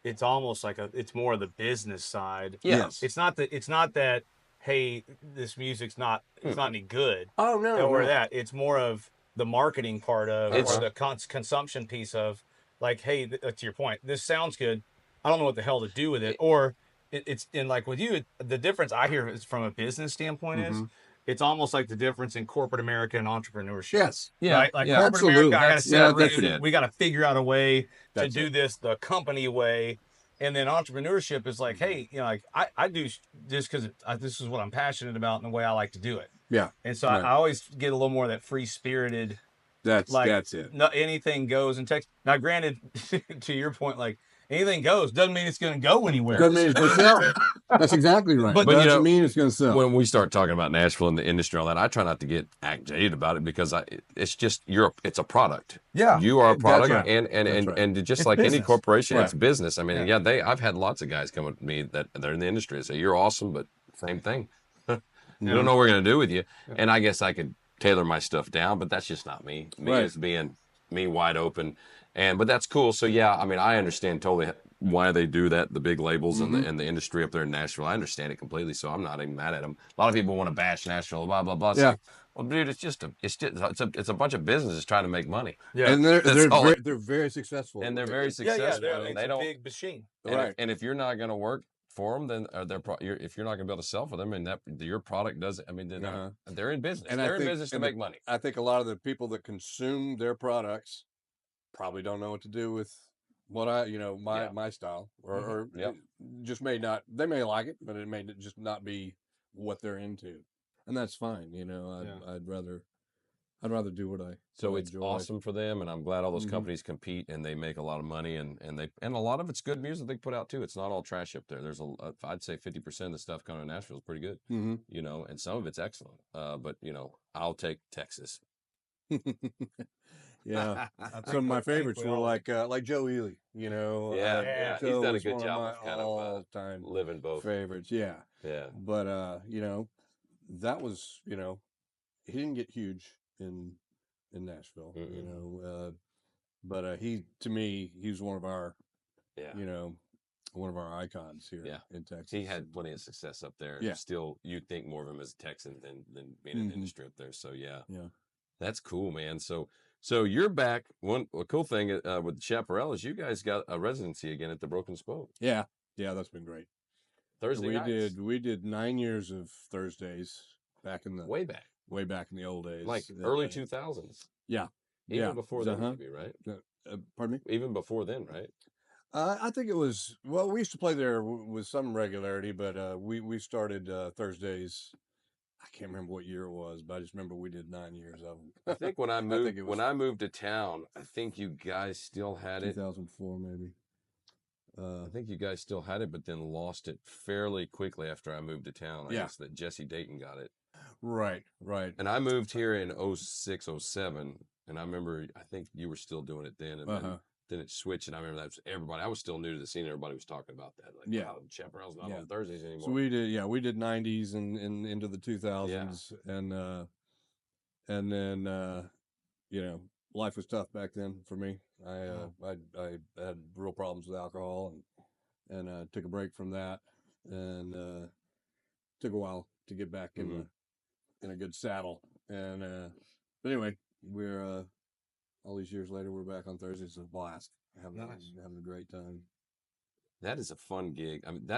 it's almost like it's more of the business side. Yes. It's not that hey, this music's not any good. Oh no. Or no. that it's more of the marketing part of or the consumption piece of like, hey, to your point, this sounds good. I don't know what the hell to do with it. Or it's in like with you, the difference I hear is from a business standpoint is it's almost like the difference in corporate America and entrepreneurship. Yes. Yeah. Right? Like corporate absolutely. America, I gotta set it. we gotta figure out a way That's to do this the company way. And then entrepreneurship is like, hey, you know, like I do just because this is what I'm passionate about and the way I like to do it. Yeah. And so I always get a little more of that free spirited. That's it. No, anything goes in Texas. Now, granted, to your point, like anything goes doesn't mean it's going to go anywhere. Doesn't mean it's going to sell. That's exactly right. But doesn't mean it's going to sell. When we start talking about Nashville and the industry and all that, I try not to get jaded about it because it's just it's a product. Yeah, you are a product, right. and just it's like business. any corporation, it's business. I mean, I've had lots of guys come up to me that they're in the industry and say, "You're awesome," but same thing. We don't know what we're going to do with you. And I guess I could tailor my stuff down, but that's just not me. Me is being me wide open. But that's cool. So yeah, I mean, I understand totally why they do that. The big labels and the industry up there in Nashville, I understand it completely. So I'm not even mad at them. A lot of people want to bash Nashville, blah blah blah. Yeah. Like, well, dude, it's a bunch of businesses trying to make money. Yeah. And they're very successful. And they're very successful. Yeah, it's a big machine. And if you're not going to work for them, then if you're not going to be able to sell for them, and that your product doesn't, I mean, they're in business. And they're in business to make money. I think a lot of the people that consume their products probably don't know what to do with what my style, or just may not. They may like it, but it may just not be what they're into, and that's fine. You know, I'd rather do what I. So it's awesome for them, and I'm glad all those companies compete and they make a lot of money, and a lot of it's good music they put out too. It's not all trash up there. There's I'd say 50% of the stuff coming to Nashville is pretty good, you know, and some of it's excellent. But you know, I'll take Texas. Yeah, some of my favorites were like Joe Ely. You know, he's done a good job of kind of all-time living both favorites. Yeah. But you know, that was he didn't get huge in Nashville. You know, but he was one of our one of our icons here in Texas. He had plenty of success up there. Yeah. Still, you think more of him as a Texan than being in the industry up there. So yeah, that's cool, man. So you're back. A cool thing with Chaparral is you guys got a residency again at the Broken Spoke. Yeah, that's been great. Thursday nights. We did 9 years of Thursdays back in the way back in the old days, like early 2000s. Yeah, even before then, maybe, right? Pardon me. Even before then, right? I think it was. Well, we used to play there with some regularity, but we started Thursdays I can't remember what year it was, but I just remember we did 9 years of them. I think when I I moved think it was when I moved to town, I think you guys still had it. 2004, maybe. I think you guys still had it, but then lost it fairly quickly after I moved to town. I guess that Jesse Dayton got it. Right. And I moved here in 06, 07, and I remember I think you were still doing it then, and then it switched, and I remember that was everybody. I was still new to the scene. Everybody was talking about that, like, wow, Chaparral's not on Thursdays anymore. So we did 90s and into the 2000s, and then you know, life was tough back then for me. I had real problems with alcohol, and took a break from that, and took a while to get back in a good saddle. And but anyway, we're all these years later, we're back on Thursdays. It's a blast. Having a great time. That is a fun gig. I mean,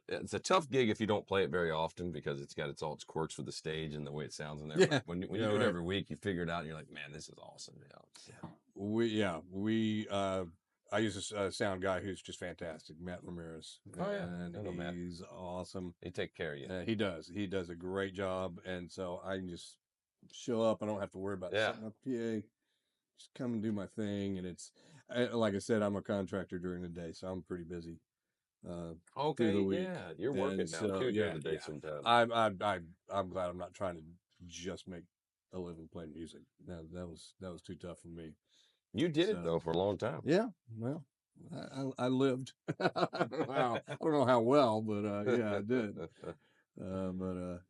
it's a tough gig if you don't play it very often, because it's got all its quirks with the stage and the way it sounds in there. Yeah. But when you do it every week, you figure it out, and you're like, man, this is awesome. I use a sound guy who's just fantastic, Matt Ramirez. Oh yeah, and he's awesome. He take care of you. He does. He does a great job, and so I can just show up. I don't have to worry about setting up PA. Just come and do my thing, and it's like I said, I'm a contractor during the day, so I'm pretty busy. Okay, through the week. You're working now too during the day sometimes. I'm glad I'm not trying to just make a living playing music. That was too tough for me. You did it though for a long time. Yeah, well, I lived. I don't know how well, but yeah, I did.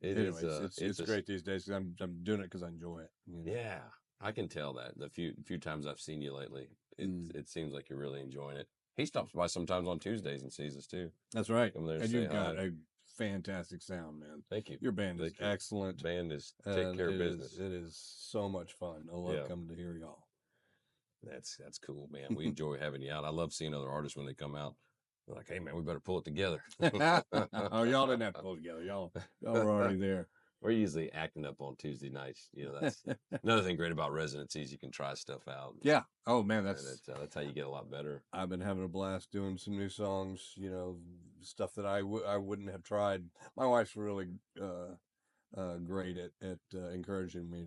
It's great these days because I'm doing it because I enjoy it. You know? Yeah, I can tell that. The few times I've seen you lately, it seems like you're really enjoying it. He stops by sometimes on Tuesdays and sees us too. That's right. Come there and you've got a fantastic sound, man. Thank you. Your band is excellent. Band is take care of business. It is so much fun. I love coming to hear y'all. That's cool, man. We enjoy having you out. I love seeing other artists when they come out. They're like, hey man, we better pull it together. Oh, y'all didn't have to pull it together. Y'all were already there. We're usually acting up on Tuesday nights. You know, that's another thing great about residencies. You can try stuff out. Yeah. Oh man, that's how you get a lot better. I've been having a blast doing some new songs. You know, stuff that I wouldn't have tried. My wife's really great at encouraging me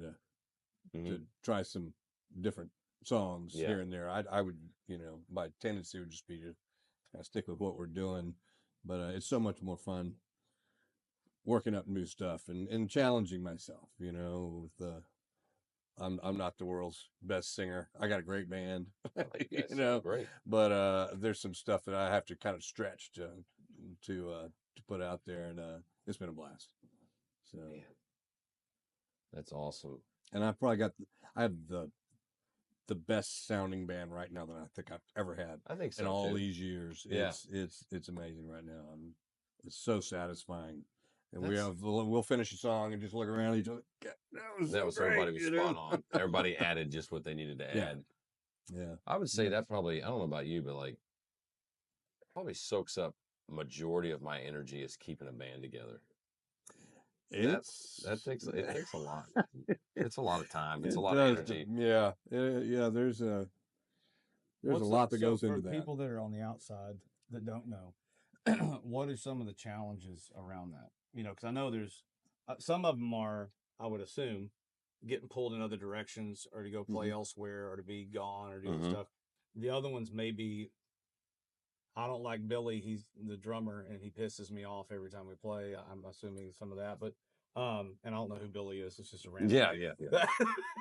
to try some different songs here and there. I would, you know, my tendency would just be to kind of stick with what we're doing, but it's so much more fun working up new stuff and challenging myself, you know, with I'm not the world's best singer. I got a great band, you know, great. But there's some stuff that I have to kind of stretch to put out there, and it's been a blast. So that's awesome. And I have the best sounding band right now that I think I've ever had. I think so in all too. these years. Yeah. It's amazing right now. It's so satisfying. And we'll finish a song and just look around at each other. That was everybody was spot on. Everybody added just what they needed to add. Yeah. I would say that probably, I don't know about you, but like probably soaks up majority of my energy is keeping a band together. It takes a lot. It's a lot of time. It's a lot of energy. Yeah. There's a lot that goes into that. For people that are on the outside that don't know, what are some of the challenges around that? You know, because I know there's some of them are, I would assume, getting pulled in other directions or to go play elsewhere or to be gone or doing stuff. The other ones may be, I don't like Billy. He's the drummer and he pisses me off every time we play. I'm assuming some of that, but and I don't know who Billy is. It's just a random. Yeah.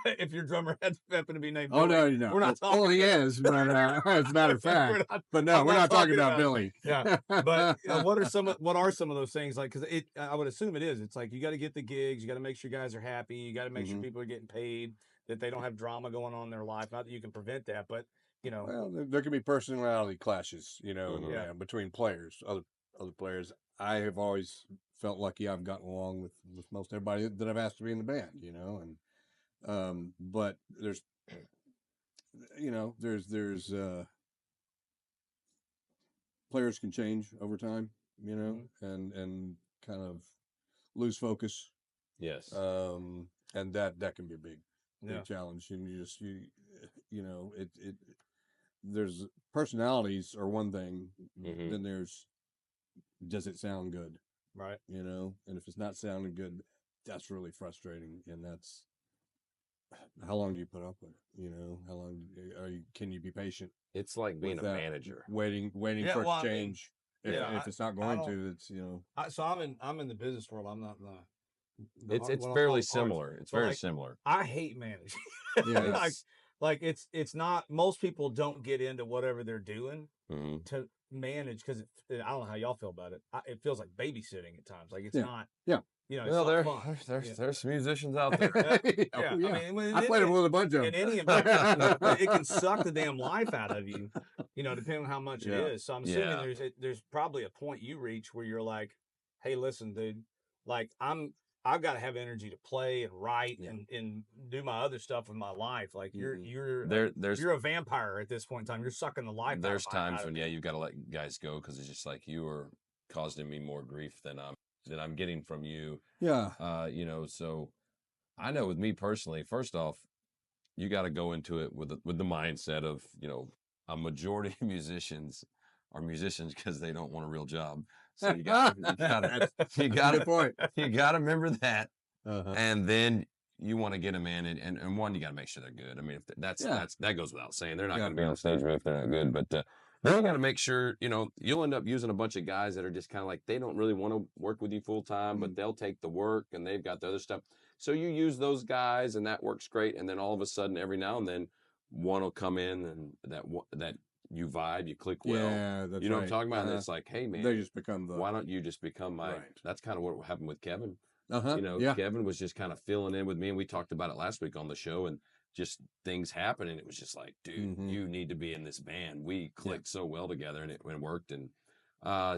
If your drummer happened to be named Billy. Oh, no. We're not talking. He is, but as a matter of fact. We're not talking about Billy. Yeah. But what are some of those things like? Because I would assume it is. It's like you got to get the gigs. You got to make sure guys are happy. You got to make sure people are getting paid. That they don't have drama going on in their life. Not that you can prevent that, but you know. Well, there can be personality clashes, you know, between players, other players. I have always felt lucky I've gotten along with most everybody that I've asked to be in the band, you know, and but there's players can change over time, you know, and kind of lose focus. Yes. And that can be a big challenge, and you know, there's personalities are one thing, then there's, does it sound good? Right. You know, and if it's not sounding good, that's really frustrating. And that's, how long do you put up with it? You know, how long can you be patient? It's like being with a that, manager. waiting Yeah, for it well, to I mean, change. yeah, If it's not I going don't. to, it's, you know. So I'm in the business world. I'm not in the It's what I'll fairly call arts. similar. It's But very like, similar. I hate managing. Yeah. like it's not. Most people don't get into whatever they're doing Mm-hmm. to manage because I don't know how y'all feel about it. It feels like babysitting at times. Like it's Yeah. not. Yeah. You know, it's Well, not fun. there's musicians out there. Yeah. Yeah. I mean, I played with a bunch of in them. any environment, it can suck the damn life out of you. You know, depending on how much it Yeah. is. So I'm assuming Yeah. there's probably a point you reach where you're like, hey, listen, dude, like I've got to have energy to play and write and do my other stuff with my life. Like you're a vampire at this point in time. You're sucking the life. There's out times of when me. you've got to let guys go because it's just like you are causing me more grief than I'm getting from you. Yeah. You know, so I know with me personally, first off, you got to go into it with the mindset of, you know, a majority of musicians are musicians because they don't want a real job. So you got good point. You got to remember that, Uh-huh. and then you want to get them in, and one, you got to make sure they're good. I mean, if that goes without saying. They're not going to be on stage if they're not good, but then you got to make sure, you know, you'll end up using a bunch of guys that are just kind of like, they don't really want to work with you full time, but they'll take the work and they've got the other stuff. So you use those guys and that works great. And then all of a sudden, every now and then, one will come in and that you vibe, you click well. Yeah, that's you know right. what I'm talking about? And it's like, hey man, they just become why don't you just become my? Right. That's kind of what happened with Kevin. You know, Kevin was just kind of filling in with me, and we talked about it last week on the show, and just things happened, and it was just like, dude, you need to be in this band. We clicked so well together, and it worked. And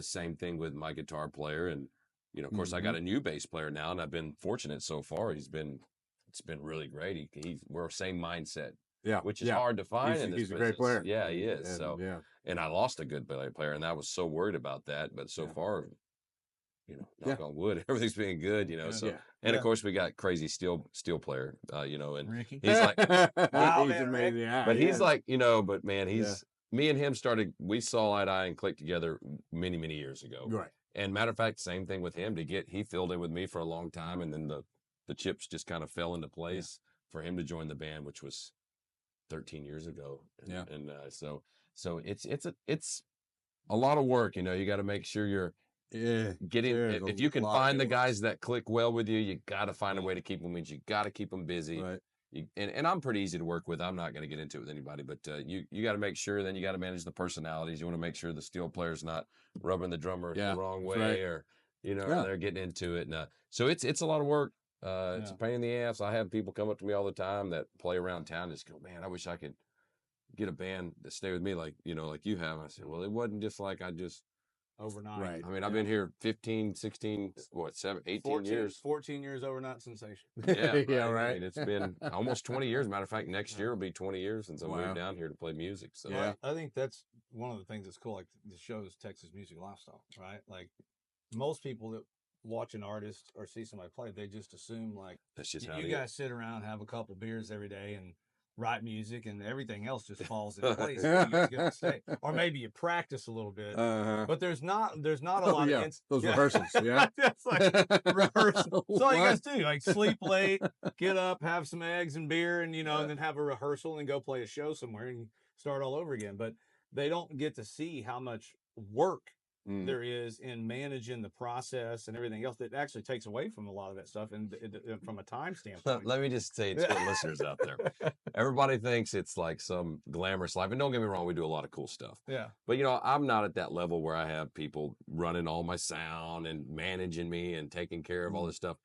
same thing with my guitar player, and you know, of course, I got a new bass player now, and I've been fortunate so far. It's been really great. We're same mindset. Yeah, which is hard to find in this he's a business. great player. Yeah, he is. And, so, yeah. and I lost a good player, and I was so worried about that. But so far, you know, knock on wood, everything's been good. You know, so and of course we got crazy steel player. You know, and Ricky. he's like, wow, he's amazing. Yeah, but he's like, you know, but man, me and him we saw eye to eye and clicked together many years ago. Right. And matter of fact, same thing with him. He filled in with me for a long time, and then the chips just kind of fell into place for him to join the band, which was 13 years ago. And so it's a lot of work. You know, you got to make sure you're getting. If you can find the guys that click well with you, you got to find a way to keep them. You got to keep them busy. Right. And I'm pretty easy to work with. I'm not going to get into it with anybody, but you got to make sure. Then you got to manage the personalities. You want to make sure the steel player's not rubbing the drummer the wrong way, or you know, they're getting into it. And so it's a lot of work. It's a pain in the ass. I have people come up to me all the time that play around town and just go, man, I wish I could get a band to stay with me like you have. And I said, well, it wasn't just like I just overnight. Right. I mean, I've been here 15, 16, 18 years. 14 years overnight sensation. Yeah, right. Yeah, right. I mean, it's been almost 20 years. Matter of fact, next year will be 20 years since I moved down here to play music. So I think that's one of the things that's cool. Like the show's Texas Music Lifestyle, right? Like most people that watch an artist or see somebody play, they just assume like that's just how you guys sit around, have a couple beers every day, and write music, and everything else just falls into place. You guys get to stay. Or maybe you practice a little bit, but there's not a lot of those rehearsals. Yeah, that's like rehearsal. That's all you guys do. Like sleep late, get up, have some eggs and beer, and and then have a rehearsal and go play a show somewhere and start all over again. But they don't get to see how much work there is in managing the process and everything else that actually takes away from a lot of that stuff and from a time standpoint. Let me just say to the listeners out there, everybody thinks it's like some glamorous life, and don't get me wrong, we do a lot of cool stuff. Yeah, but I'm not at that level where I have people running all my sound and managing me and taking care of all this stuff.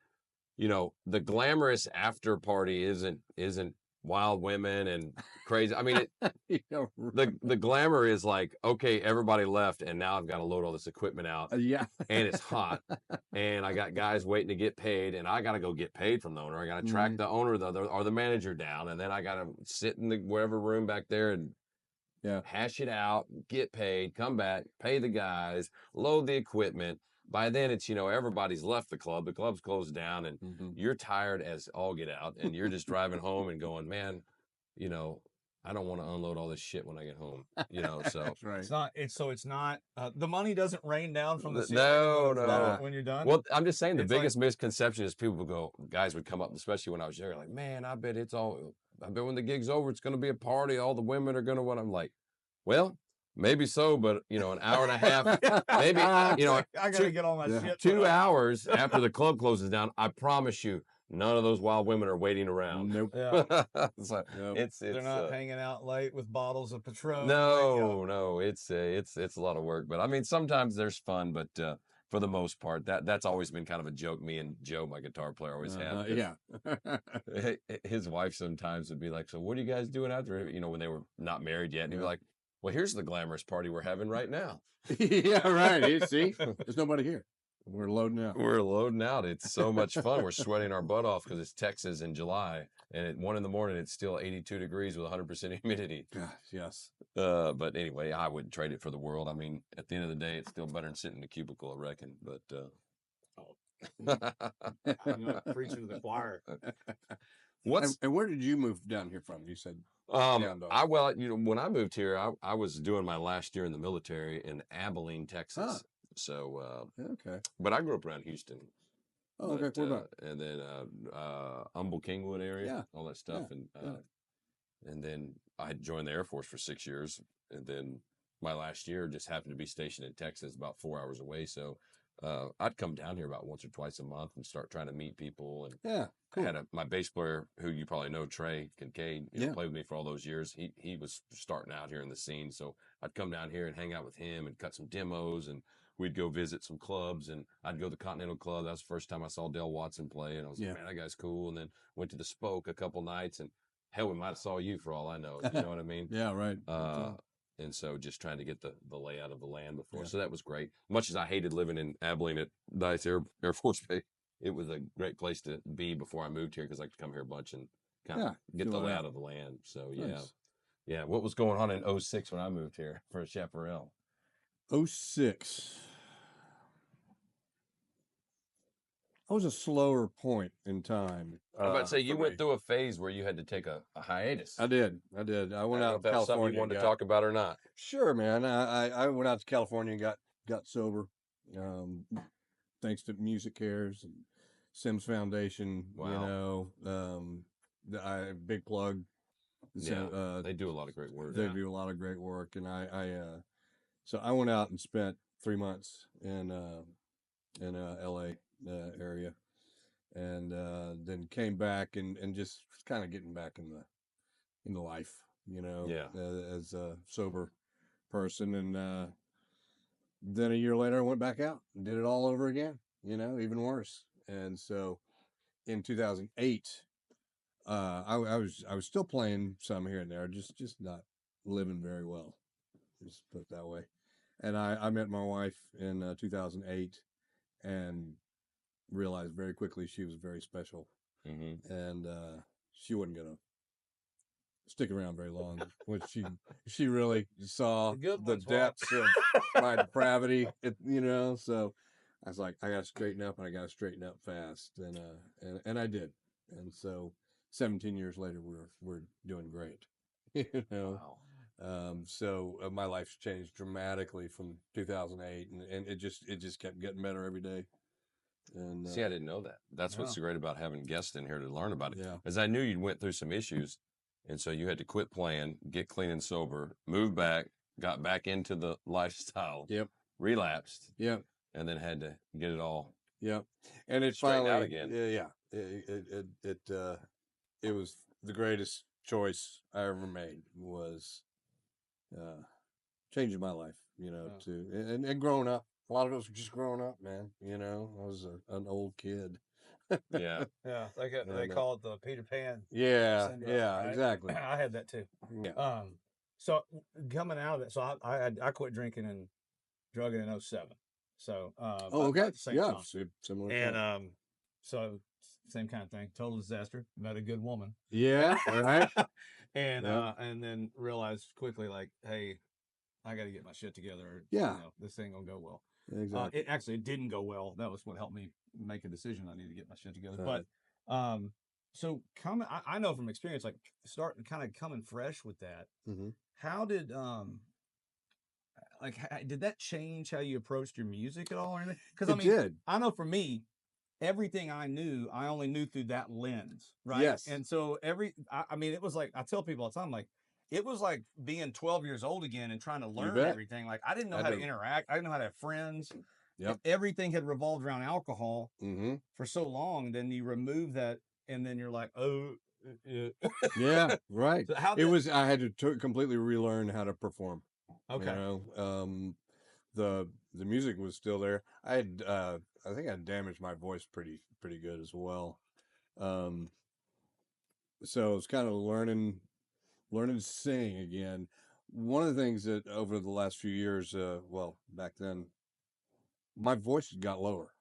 The glamorous after party isn't wild women and crazy. I mean, the glamour is like, okay, everybody left, and now I've got to load all this equipment out. And it's hot, and I got guys waiting to get paid, and I got to go get paid from the owner. I got to track the owner or the manager down, and then I got to sit in the whatever room back there and hash it out, get paid, come back, pay the guys, load the equipment. By then it's, everybody's left the club's closed down, and you're tired as all get out, and you're just driving home and going, man, I don't want to unload all this shit when I get home, you know. So That's right. It's not the money doesn't rain down from the ceiling no. when you're done. Well, I'm just saying the It's biggest misconception is people go, guys would come up, especially when I was younger, like, man, I bet when the gig's over, it's going to be a party. All the women are going to what I'm like, well, maybe so, but you know, an hour and a half, maybe, you know, I gotta get all my shit. 2 hours after the club closes down, I promise you, none of those wild women are waiting around. Nope. Yeah. So Nope. They're not hanging out late with bottles of Patron. no, it's a lot of work, but I mean, sometimes there's fun, but for the most part, that's always been kind of a joke. Me and Joe, my guitar player, always have. Yeah. His wife sometimes would be like, "So what are you guys doing after?" You know, when they were not married yet, and he'd be like, "Well, here's the glamorous party we're having right now." Yeah, right. See, there's nobody here. We're loading out. We're loading out. It's so much fun. We're sweating our butt off because it's Texas in July, and at 1 a.m. it's still 82 degrees with 100% humidity. Gosh, yes. But anyway, I wouldn't trade it for the world. I mean, at the end of the day, it's still better than sitting in a cubicle, I reckon. But Preaching to the choir. And where did you move down here from? You said when I moved here, I was doing my last year in the military in Abilene, Texas. So okay. But I grew up around Houston. Oh, okay. What about? And then Humble Kingwood area, all that stuff, and then I had joined the Air Force for 6 years, and then my last year just happened to be stationed in Texas, about 4 hours away. So I'd come down here about once or twice a month and start trying to meet people. And cool. I had my bass player, who you probably know, Trey Kincaid, played with me for all those years. He was starting out here in the scene, so I'd come down here and hang out with him and cut some demos, and we'd go visit some clubs, and I'd go to the Continental Club. That was the first time I saw Dale Watson play, and I was like, man, that guy's cool. And then went to the Spoke a couple nights, and hell, we might have saw you for all I know. You know what I mean? Yeah, right. And so just trying to get the layout of the land before. So that was great. Much as I hated living in Abilene at Dice Air Force Base, it was a great place to be before I moved here because I could come here a bunch and kind of get the layout of the land. So, nice. Yeah. What was going on in 06 when I moved here for Chaparral? 06. That was a slower point in time. I was about to say, you went through a phase where you had to take a hiatus. I did. I went out to California. Something you wanted to talk about or not? Sure, man. I went out to California and got sober, thanks to Music Cares and Sims Foundation. Wow. You know, big plug. So, they do a lot of great work. They do a lot of great work, and so I went out and spent 3 months in L.A. Area, and then came back and just kind of getting back in the life, you know, as a sober person. And then a year later, I went back out and did it all over again, you know, even worse. And so in 2008, I was still playing some here and there, just not living very well, just put it that way. And I met my wife in 2008 and realized very quickly she was very special. Mm-hmm. And she wasn't gonna stick around very long. When she really saw the depths of my depravity, you know. So I was like, I gotta straighten up, and I gotta straighten up fast, and I did. And so 17 years later, we're doing great, you know. Wow. So my life's changed dramatically from 2008, and it just kept getting better every day. And see, I didn't know that. That's what's so great about having guests in here to learn about it. Yeah. As I knew you went through some issues, and so you had to quit playing, get clean and sober, move back, got back into the lifestyle. Yep. Relapsed. Yep. And then had to get it all. Yep. And it finally out again. Yeah. It was the greatest choice I ever made, was changing my life, you know, and growing up. A lot of us were just growing up, man. You know, I was an old kid. Yeah. Yeah. They call it the Peter Pan. Yeah. syndrome, Yeah. right? Exactly. I had that too. Yeah. So coming out of it, so I quit drinking and drugging in 07. So okay. Yeah. Similar. And so same kind of thing. Total disaster. Met a good woman. Yeah. Right. and then realized quickly, like, hey, I got to get my shit together. Yeah. You know, this ain't gonna go well. Exactly. It didn't go well. That was what helped me make a decision. I need to get my shit together. Right. But So coming, I know from experience, like starting kind of coming fresh with that. Mm-hmm. How did did that change how you approached your music at all or anything? Because It did. I know for me, everything I knew, I only knew through that lens, right? Yes. And so it was like I tell people all the time, like it was like being 12 years old again and trying to learn everything. Like I didn't know how to interact. I didn't know how to have friends. Yep. Everything had revolved around alcohol Mm-hmm. for so long. Then you remove that, and then you're like, oh, Yeah, right. So I had to completely relearn how to perform. Okay. You know, the music was still there. I think I damaged my voice pretty good as well. So it's kind of learning to sing again. One of the things that over the last few years, well, back then, my voice got lower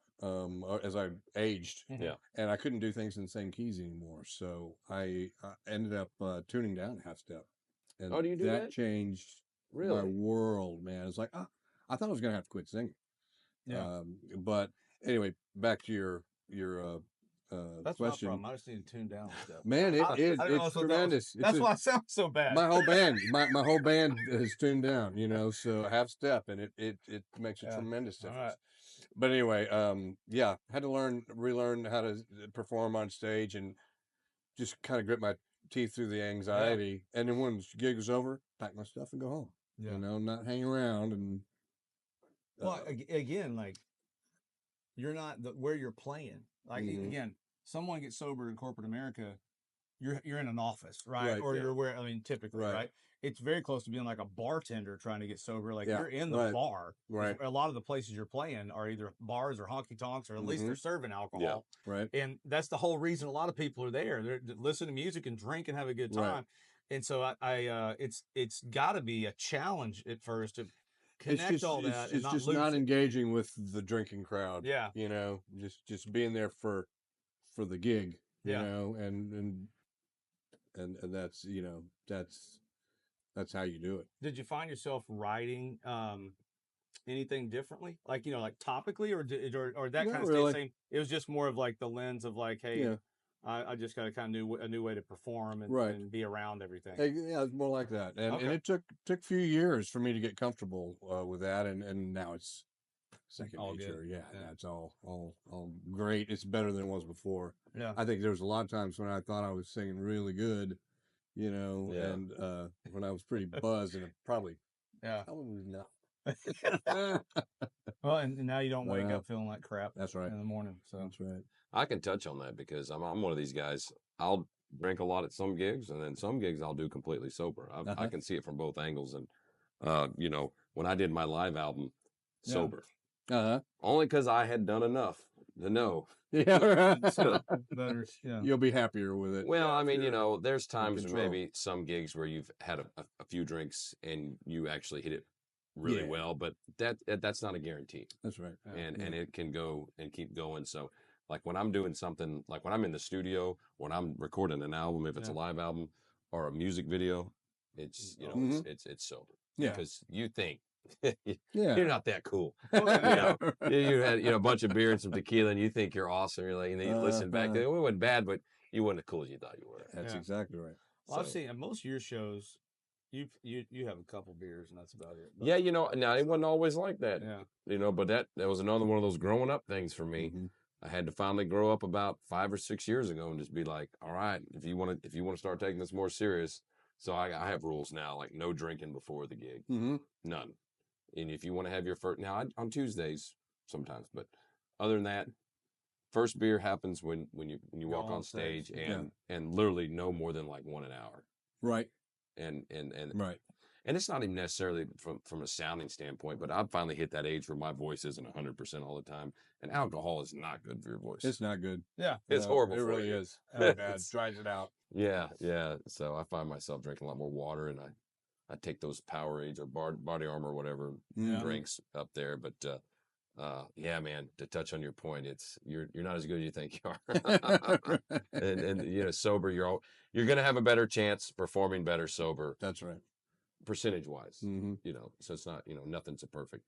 as I aged. Yeah. And I couldn't do things in the same keys anymore. So I ended up tuning down half step. And do you do that? changed my world, man. It's like, I thought I was going to have to quit singing. Yeah. But anyway, back to your That's question. my problem. I just need to tune down stuff. Man, it's tremendous. That's why I sound so bad. My whole band, my whole band is tuned down, you know, so half step, and it makes a tremendous difference. All right. But anyway, had to relearn how to perform on stage and just kind of grit my teeth through the anxiety. And then when the gig was over, pack my stuff and go home. Yeah. You know, not hang around and. Well, again, like you're not where you're playing. Like again, someone gets sober in corporate America, you're in an office, right? Or you're where typically, right? It's very close to being like a bartender trying to get sober. Like you're in the bar. Right. A lot of the places you're playing are either bars or honky tonks, or at least they're serving alcohol. Yeah. Right. And that's the whole reason a lot of people are there. They're listening to music and drink and have a good time. Right. And so it's got to be a challenge at first to connect all that. It's just not engaging with the drinking crowd. Yeah. You know, just being there for the gig. You know, and that's that's how you do it. Did you find yourself writing anything differently, like like topically, or that kind of really. same? It was just more of like the lens of like, hey, I just got a new way to perform and be around everything. Yeah, it's more like that, and it took a few years for me to get comfortable with that, and now it's second nature. Good. Yeah, that's all great. It's better than it was before. Yeah, I think there was a lot of times when I thought I was singing really good, you know, and when I was pretty buzzed, and probably not. Well, and now you don't wake up feeling like crap. That's right. In the morning. So that's right. I can touch on that because I'm one of these guys. I'll drink a lot at some gigs, and then some gigs I'll do completely sober. I can see it from both angles. And you know, when I did my live album, sober, only because I had done enough to know. Yeah, so you'll be happier with it. Well, I mean, you know, there's times when maybe some gigs where you've had a few drinks and you actually hit it really well, but that's not a guarantee. That's right. And it can go and keep going. So like when I'm doing something, like when I'm in the studio, when I'm recording an album, if it's a live album or a music video, it's it's sober. Yeah. Because you think you're not that cool. You had a bunch of beer and some tequila, and you think you're awesome. You're like, and then you listen back, it wasn't bad, but you weren't as cool as you thought you were. That's exactly right. Well, I've seen at most of your shows, you have a couple beers and that's about it. But, yeah, now it wasn't always like that. Yeah, but that was another one of those growing up things for me. I had to finally grow up about 5 or 6 years ago and just be like, all right, if you want to start taking this more serious, so I have rules now, like no drinking before the gig, none. And if you want to have your first, now on Tuesdays sometimes, but other than that, first beer happens when you walk on stage and literally no more than like 1 hour. Right. And right. And it's not even necessarily from a sounding standpoint, but I've finally hit that age where my voice isn't 100% all the time. And alcohol is not good for your voice. It's not good. Yeah. It's horrible. It really is. Bad. Dries it out. Yeah. So I find myself drinking a lot more water, and I take those Powerades or Body Armor or whatever drinks up there. But yeah, man, to touch on your point, you're not as good as you think you are. and sober, you're going to have a better chance performing better sober. That's right. Percentage wise, so it's not, nothing's a perfect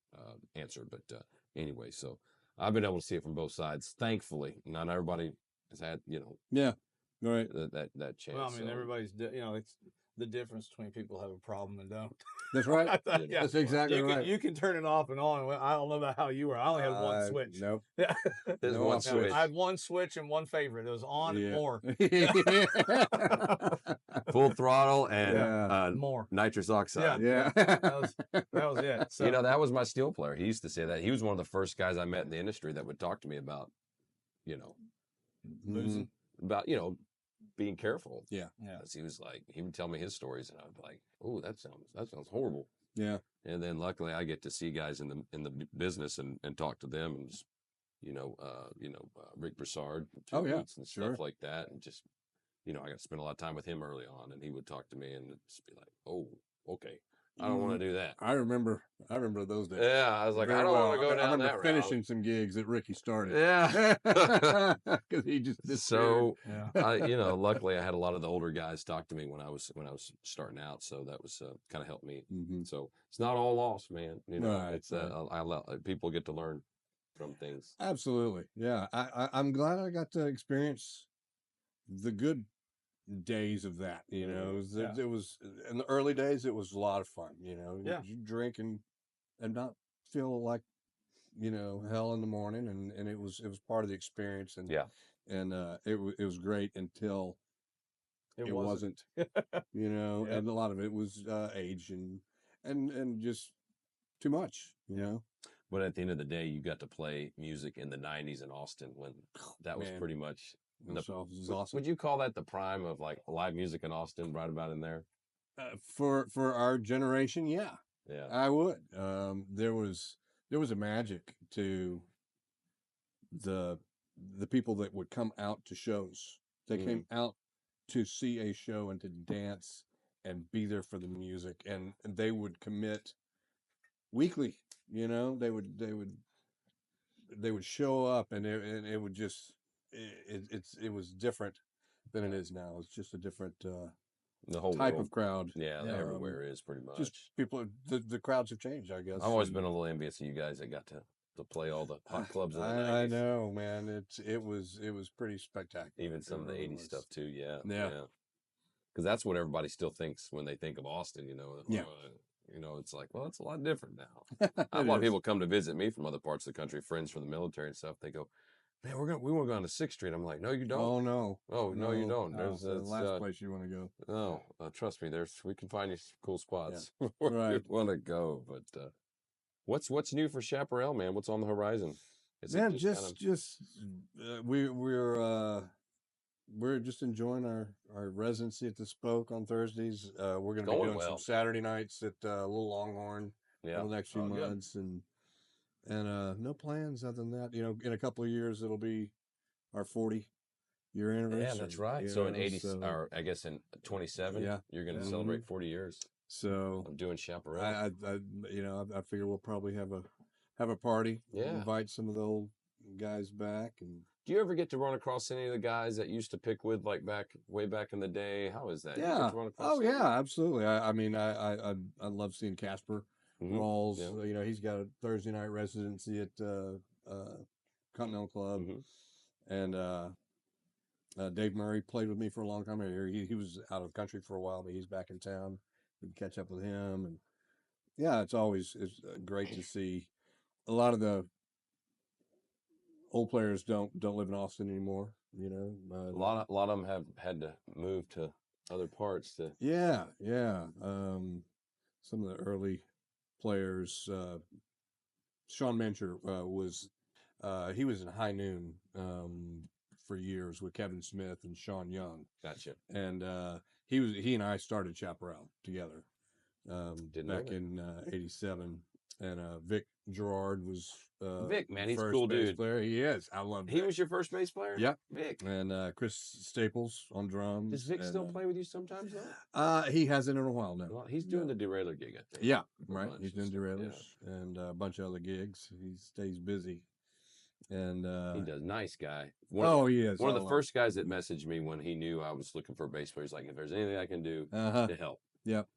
answer, but anyway, so I've been able to see it from both sides. Thankfully, not everybody has had, Yeah. Right. that chance. Well, I mean, so. everybody's, it's the difference between people who have a problem and don't. That's right. Yeah. That's exactly right. You can turn it off and on. Well, I don't know about how you were. I only had one switch. Nope. Yeah. There's No one off switch. I had one switch and one favorite. It was on and more. Full throttle and more nitrous oxide. Yeah. that was it. So that was my steel player. He used to say that. He was one of the first guys I met in the industry that would talk to me about, losing. about, being careful. Yeah. Yeah. He was like, he would tell me his stories, and I'd be like, "Oh, that sounds horrible." Yeah. And then luckily, I get to see guys in the business and talk to them, and just, Rick Broussard, and stuff like that, and just, I got to spend a lot of time with him early on, and he would talk to me and just be like, "Oh, okay, I don't want to do that." I remember those days. Yeah, I was like, I don't want to go down I remember that finishing route. some gigs that Ricky started. Yeah. Because he just So, Yeah. luckily I had a lot of the older guys talk to me when I was starting out, so that was kind of helped me. Mm-hmm. So it's not all lost, man. Right, It's people get to learn from things. Absolutely, yeah. I'm glad I got to experience the good days of that. It was in the early days. It was a lot of fun. Yeah. You drink and not feel like hell in the morning, and it was part of the experience. And it was great until it wasn't. And a lot of it was age and just too much. But at the end of the day, you got to play music in the '90s in Austin when that was pretty much. It was awesome. Would you call that the prime of like live music in Austin, right about in there? For our generation, yeah, I would. There was a magic to the people that would come out to shows. They came out to see a show and to dance and be there for the music, and they would commit weekly. They would show up, and it would just it was different than it is now. It's just a different the whole type world. of crowd. Yeah, everywhere is pretty much. Just people, the crowds have changed, I guess. I've always been a little envious of you guys that got to play all the hot clubs in the 90s. I know, man. It was pretty spectacular. Even some of the 80s stuff too. Yeah. Yeah. Because that's what everybody still thinks when they think of Austin. Yeah. It's like, well, it's a lot different now. A lot of people come to visit me from other parts of the country, friends from the military and stuff. They go, "Man, we want to go on to 6th Street." I'm like, "No, you don't." Oh no. Oh no, you don't. There's the last place you want to go. No, trust me. We can find you some cool spots where you want to go. But what's new for Chaparral, man? What's on the horizon? We're just enjoying our residency at the Spoke on Thursdays. We're going to be doing some Saturday nights at Little Longhorn for the next few months, and no plans other than that. In a couple of years it'll be our 40-year anniversary. Yeah, that's right. So in 80, or I guess in 27, you're going to celebrate 40 years. So I'm doing Chaparral. I figure we'll probably have a party. Yeah, invite some of the old guys back. And do you ever get to run across any of the guys that used to pick with like way back in the day? How is that? Yeah. Yeah, absolutely. I mean, I love seeing Casper Rawls. Yeah. He's got a Thursday night residency at Continental Club, and Dave Murray played with me for a long time. He was out of the country for a while, but he's back in town. We can catch up with him, and it's great to see. A lot of the old players don't live in Austin anymore. A lot of them have had to move to other parts to. Yeah. Some of the early players, Sean Mencher was in High Noon for years with Kevin Smith and Sean Young. Gotcha. And he and I started Chaparral together back in '87. And Vic Gerard was Vic, man, he's a first cool bass dude. player. He is. I love. He was your first bass player. Yep. Vic. And Chris Staples on drums. Does Vic still play with you sometimes though? He hasn't in a while now. Well, he's doing the Derailer gig, I think. Yeah, right. He's doing Derailers and a bunch of other gigs. He stays busy. And he does. Nice guy. He is. One of the first guys that messaged me when he knew I was looking for a bass player. He's like, if there's anything I can do to help. Yep.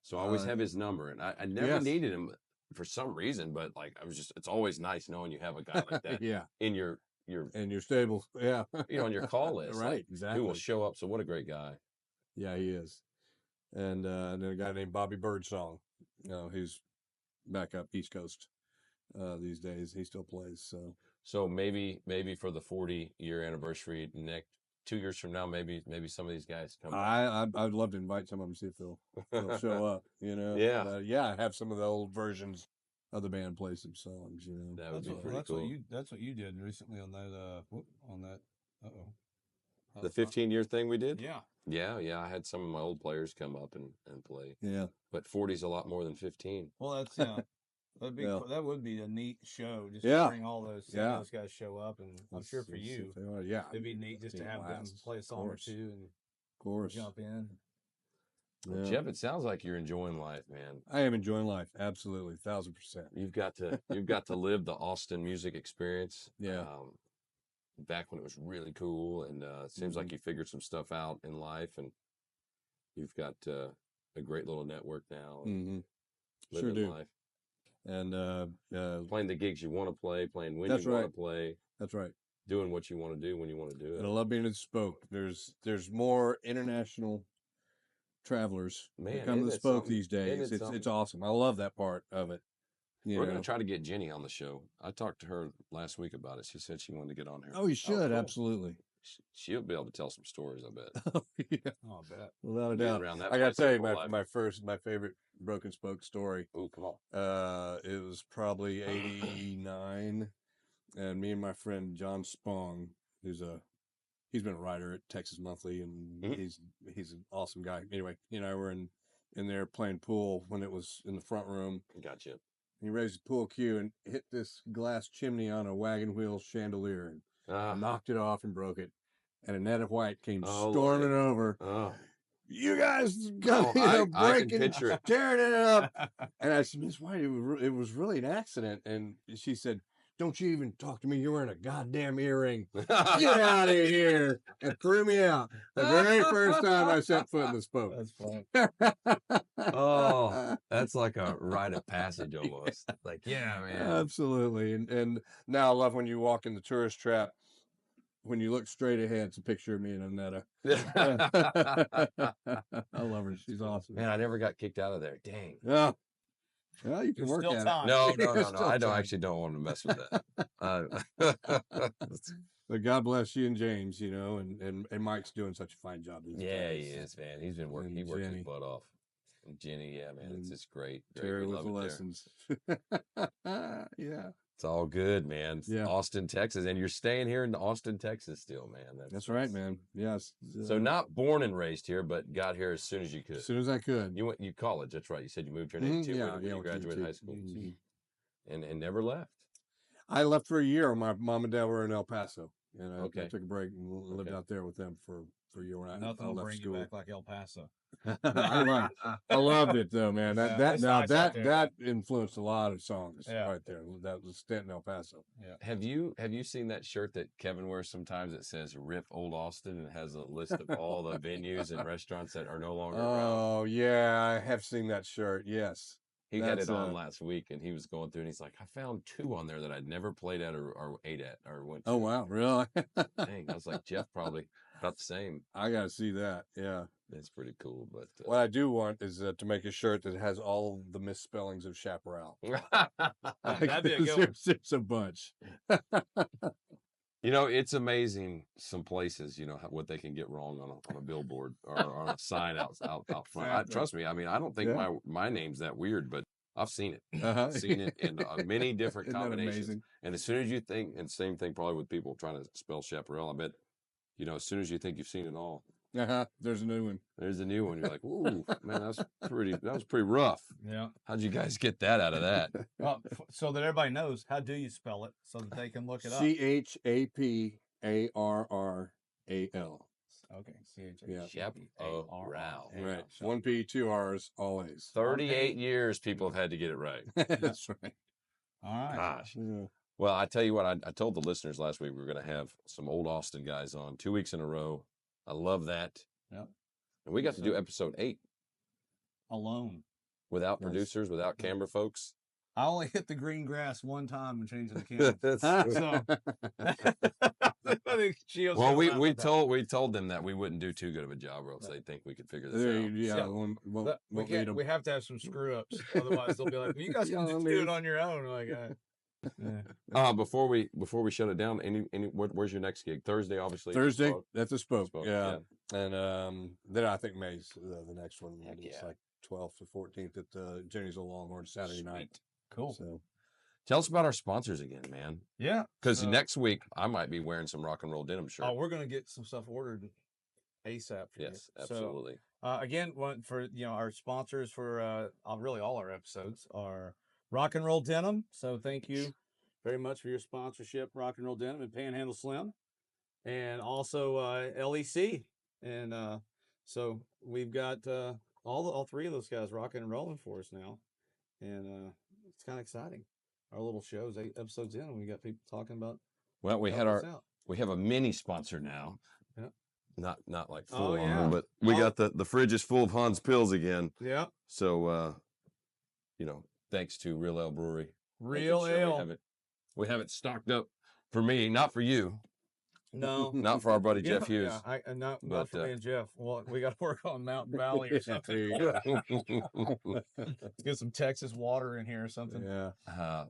So I always have his number, and I never needed him for some reason, but like it's always nice knowing you have a guy like that in your your stable, yeah, on your call list, right? like, Exactly. who will show up. So what a great guy. Yeah, he is. And then a guy named Bobby Birdsong, who's back up East Coast these days. He still plays. So maybe for the 40-year anniversary next 2 years from now, maybe some of these guys come back. I'd love to invite some of them, see if they'll show up. Yeah. But yeah, have some of the old versions of the band play some songs. That would be pretty that's cool. That's what you did recently on that. The 15-year thing we did. Yeah. Yeah. I had some of my old players come up and play. Yeah. But 40's a lot more than 15. Well, that's that would be a neat show. Just Yeah. to bring all those those guys show up, and I'm sure for you, it'd be neat just to have them play a song or two and of course jump in. Well, Jeff, it sounds like you're enjoying life, man. I am enjoying life, absolutely, 1000%. You've got to live the Austin music experience. Yeah. Back when it was really cool, and it seems like you figured some stuff out in life, and you've got a great little network now. Sure do. Life. And playing the gigs you want to play, playing when you want to play. That's right. Doing what you want to do when you want to do it. And I love being at Spoke. There's more international travelers that come to Spoke these days. It's awesome. I love that part of it. We're going to try to get Jenny on the show. I talked to her last week about it. She said she wanted to get on here. Oh, you should. Cool. Absolutely. She'll be able to tell some stories, I bet. Oh, yeah. Oh, I bet. Without a doubt. I got to tell you, my favorite Broken Spoke story. Oh, come on. It was probably 89. And me and my friend John Spong, he's been a writer at Texas Monthly, and he's an awesome guy. Anyway, he and I were in there playing pool when it was in the front room. Gotcha. He raised the pool cue and hit this glass chimney on a wagon wheel chandelier and knocked it off and broke it. And Annette White came storming over. Oh. You guys got breaking it, tearing it up. And I said, Miss White, it was really an accident. And she said, don't you even talk to me. You're wearing a goddamn earring. Get out of here. And threw me out. The very first time I set foot in the Spoke. That's fun. Oh, that's like a rite of passage almost. Like, yeah, man. Absolutely. And now I love when you walk in the tourist trap. When you look straight ahead, it's a picture of me and Annetta. I love her. She's awesome. Man, I never got kicked out of there. Dang. Yeah. Well, you can work at it. No. I actually don't want to mess with that. But God bless you and James, and Mike's doing such a fine job. Yeah, he is, man. He's been working. He works his butt off. And Jenny, yeah, man, it's just great. Terry with the lessons. Yeah. It's all good, man. Yeah. Austin, Texas. And you're staying here in Austin, Texas still, man. That's right, man. Yes. So not born and raised here, but got here as soon as you could. As soon as I could. You college, that's right. You said you moved here in 82 when you graduated high school. And never left. I left for a year. My mom and dad were in El Paso. And I took a break and lived out there with them for a year. Nothing will bring you back like El Paso. I loved it though, man. That influenced a lot of songs right there. That was stint in El Paso. Yeah. Have you seen that shirt that Kevin wears sometimes that says "Rip Old Austin" and has a list of all the venues and restaurants that are no longer around? Oh yeah, I have seen that shirt. Yes. He had it on last week, and he was going through, and he's like, I found 2 on there that I'd never played at or ate at or went to. Oh, wow. Really? Dang. I was like, Jeff probably about the same. I got to see that. Yeah. That's pretty cool. But what I do want is to make a shirt that has all the misspellings of Chaparral. That'd be a good one. There's a bunch. It's amazing some places, what they can get wrong on a billboard or on a sign out front. Trust me. I mean, I don't think my name's that weird, but I've seen it. I've seen it in many different combinations. And as soon as you think, and same thing probably with people trying to spell Chaparral, I bet, as soon as you think you've seen it all. There's a new one. There's a new one. You're like, ooh, man, that was pretty rough. Yeah. How'd you guys get that out of that? Well, so that everybody knows, how do you spell it so that they can look it up? Chaparral. Okay. Chaparral. Right. 1 P, 2 R's always. 38 years people have had to get it right. That's right. All right. Gosh. Yeah. Well, I tell you what, I told the listeners last week we were going to have some old Austin guys on 2 weeks in a row. I love that. Yep. And we got to do episode 8. Alone. Without producers, without camera folks. I only hit the green grass one time and changed the cans. So I think Gio's Well, gonna laugh we at that. told them that we wouldn't do too good of a job, or else they think we could figure this out. Yeah, We have to have some screw ups, otherwise they'll be like, well, "You guys can just do it on your own." Like, yeah. Before we shut it down, where's your next gig? Thursday, obviously. Thursday, that's a spoke. Spoke, Yeah. And then I think May's the next one. Heck It's yeah. like 12th to 14th at Jenny's Old Longhorn Saturday night. Cool. So Tell us about our sponsors again, man. Yeah. Because next week I might be wearing some rock and roll denim shirt. Oh, we're gonna get some stuff ordered ASAP. For yes, you. absolutely. So, again, for our sponsors for really all our episodes are Rock and Roll Denim. So thank you very much for your sponsorship, Rock and Roll Denim and Panhandle Slim, and also LEC. And so we've got all three of those guys rocking and rolling for us now, and it's kind of exciting. Our little shows, 8 episodes in, and we got people talking about. Well, we have a mini sponsor now. Yeah. Not like full on, yeah. but we got the fridge is full of Hans Pills again. Yeah. So thanks to Real Ale Brewery. Real Ale. We have it stocked up for me, not for you. No, not for our buddy Jeff Hughes. Yeah, not for me and Jeff. Well, we got to work on Mountain Valley or something. Let's get some Texas water in here or something. Yeah.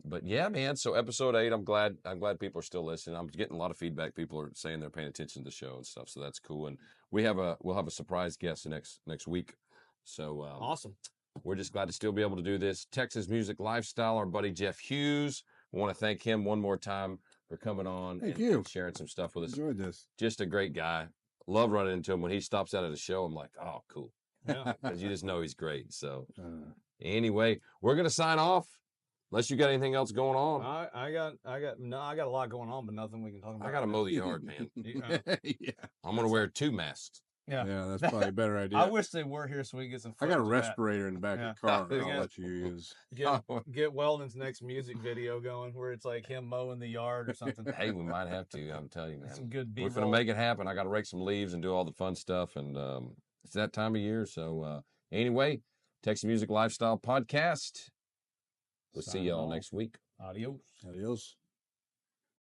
But yeah, man. So episode 8, I'm glad people are still listening. I'm getting a lot of feedback. People are saying they're paying attention to the show and stuff. So that's cool. And we'll have a surprise guest next week. So awesome. We're just glad to still be able to do this. Texas Music Lifestyle, our buddy Jeff Hughes. I want to thank him one more time for coming on and sharing some stuff with us. Enjoyed this. Just a great guy. Love running into him. When he stops out at a show, I'm like, oh, cool. Yeah. Because you just know he's great. So anyway, we're going to sign off. Unless you got anything else going on. I got a lot going on, but nothing we can talk about. I got to mow the yard, man. Yeah. I'm going to wear 2 masks. Yeah, that's probably a better idea. I wish they were here so we can get some. I got a respirator in the back of the car. I'll let you use. Get Weldon's next music video going where it's like him mowing the yard or something. Hey, we might have to. I'm telling you, man. Some good B-roll. We're going to make it happen. I got to rake some leaves and do all the fun stuff, and it's that time of year. So anyway, Texas Music Lifestyle Podcast. We'll see y'all next week. Adios. Adios.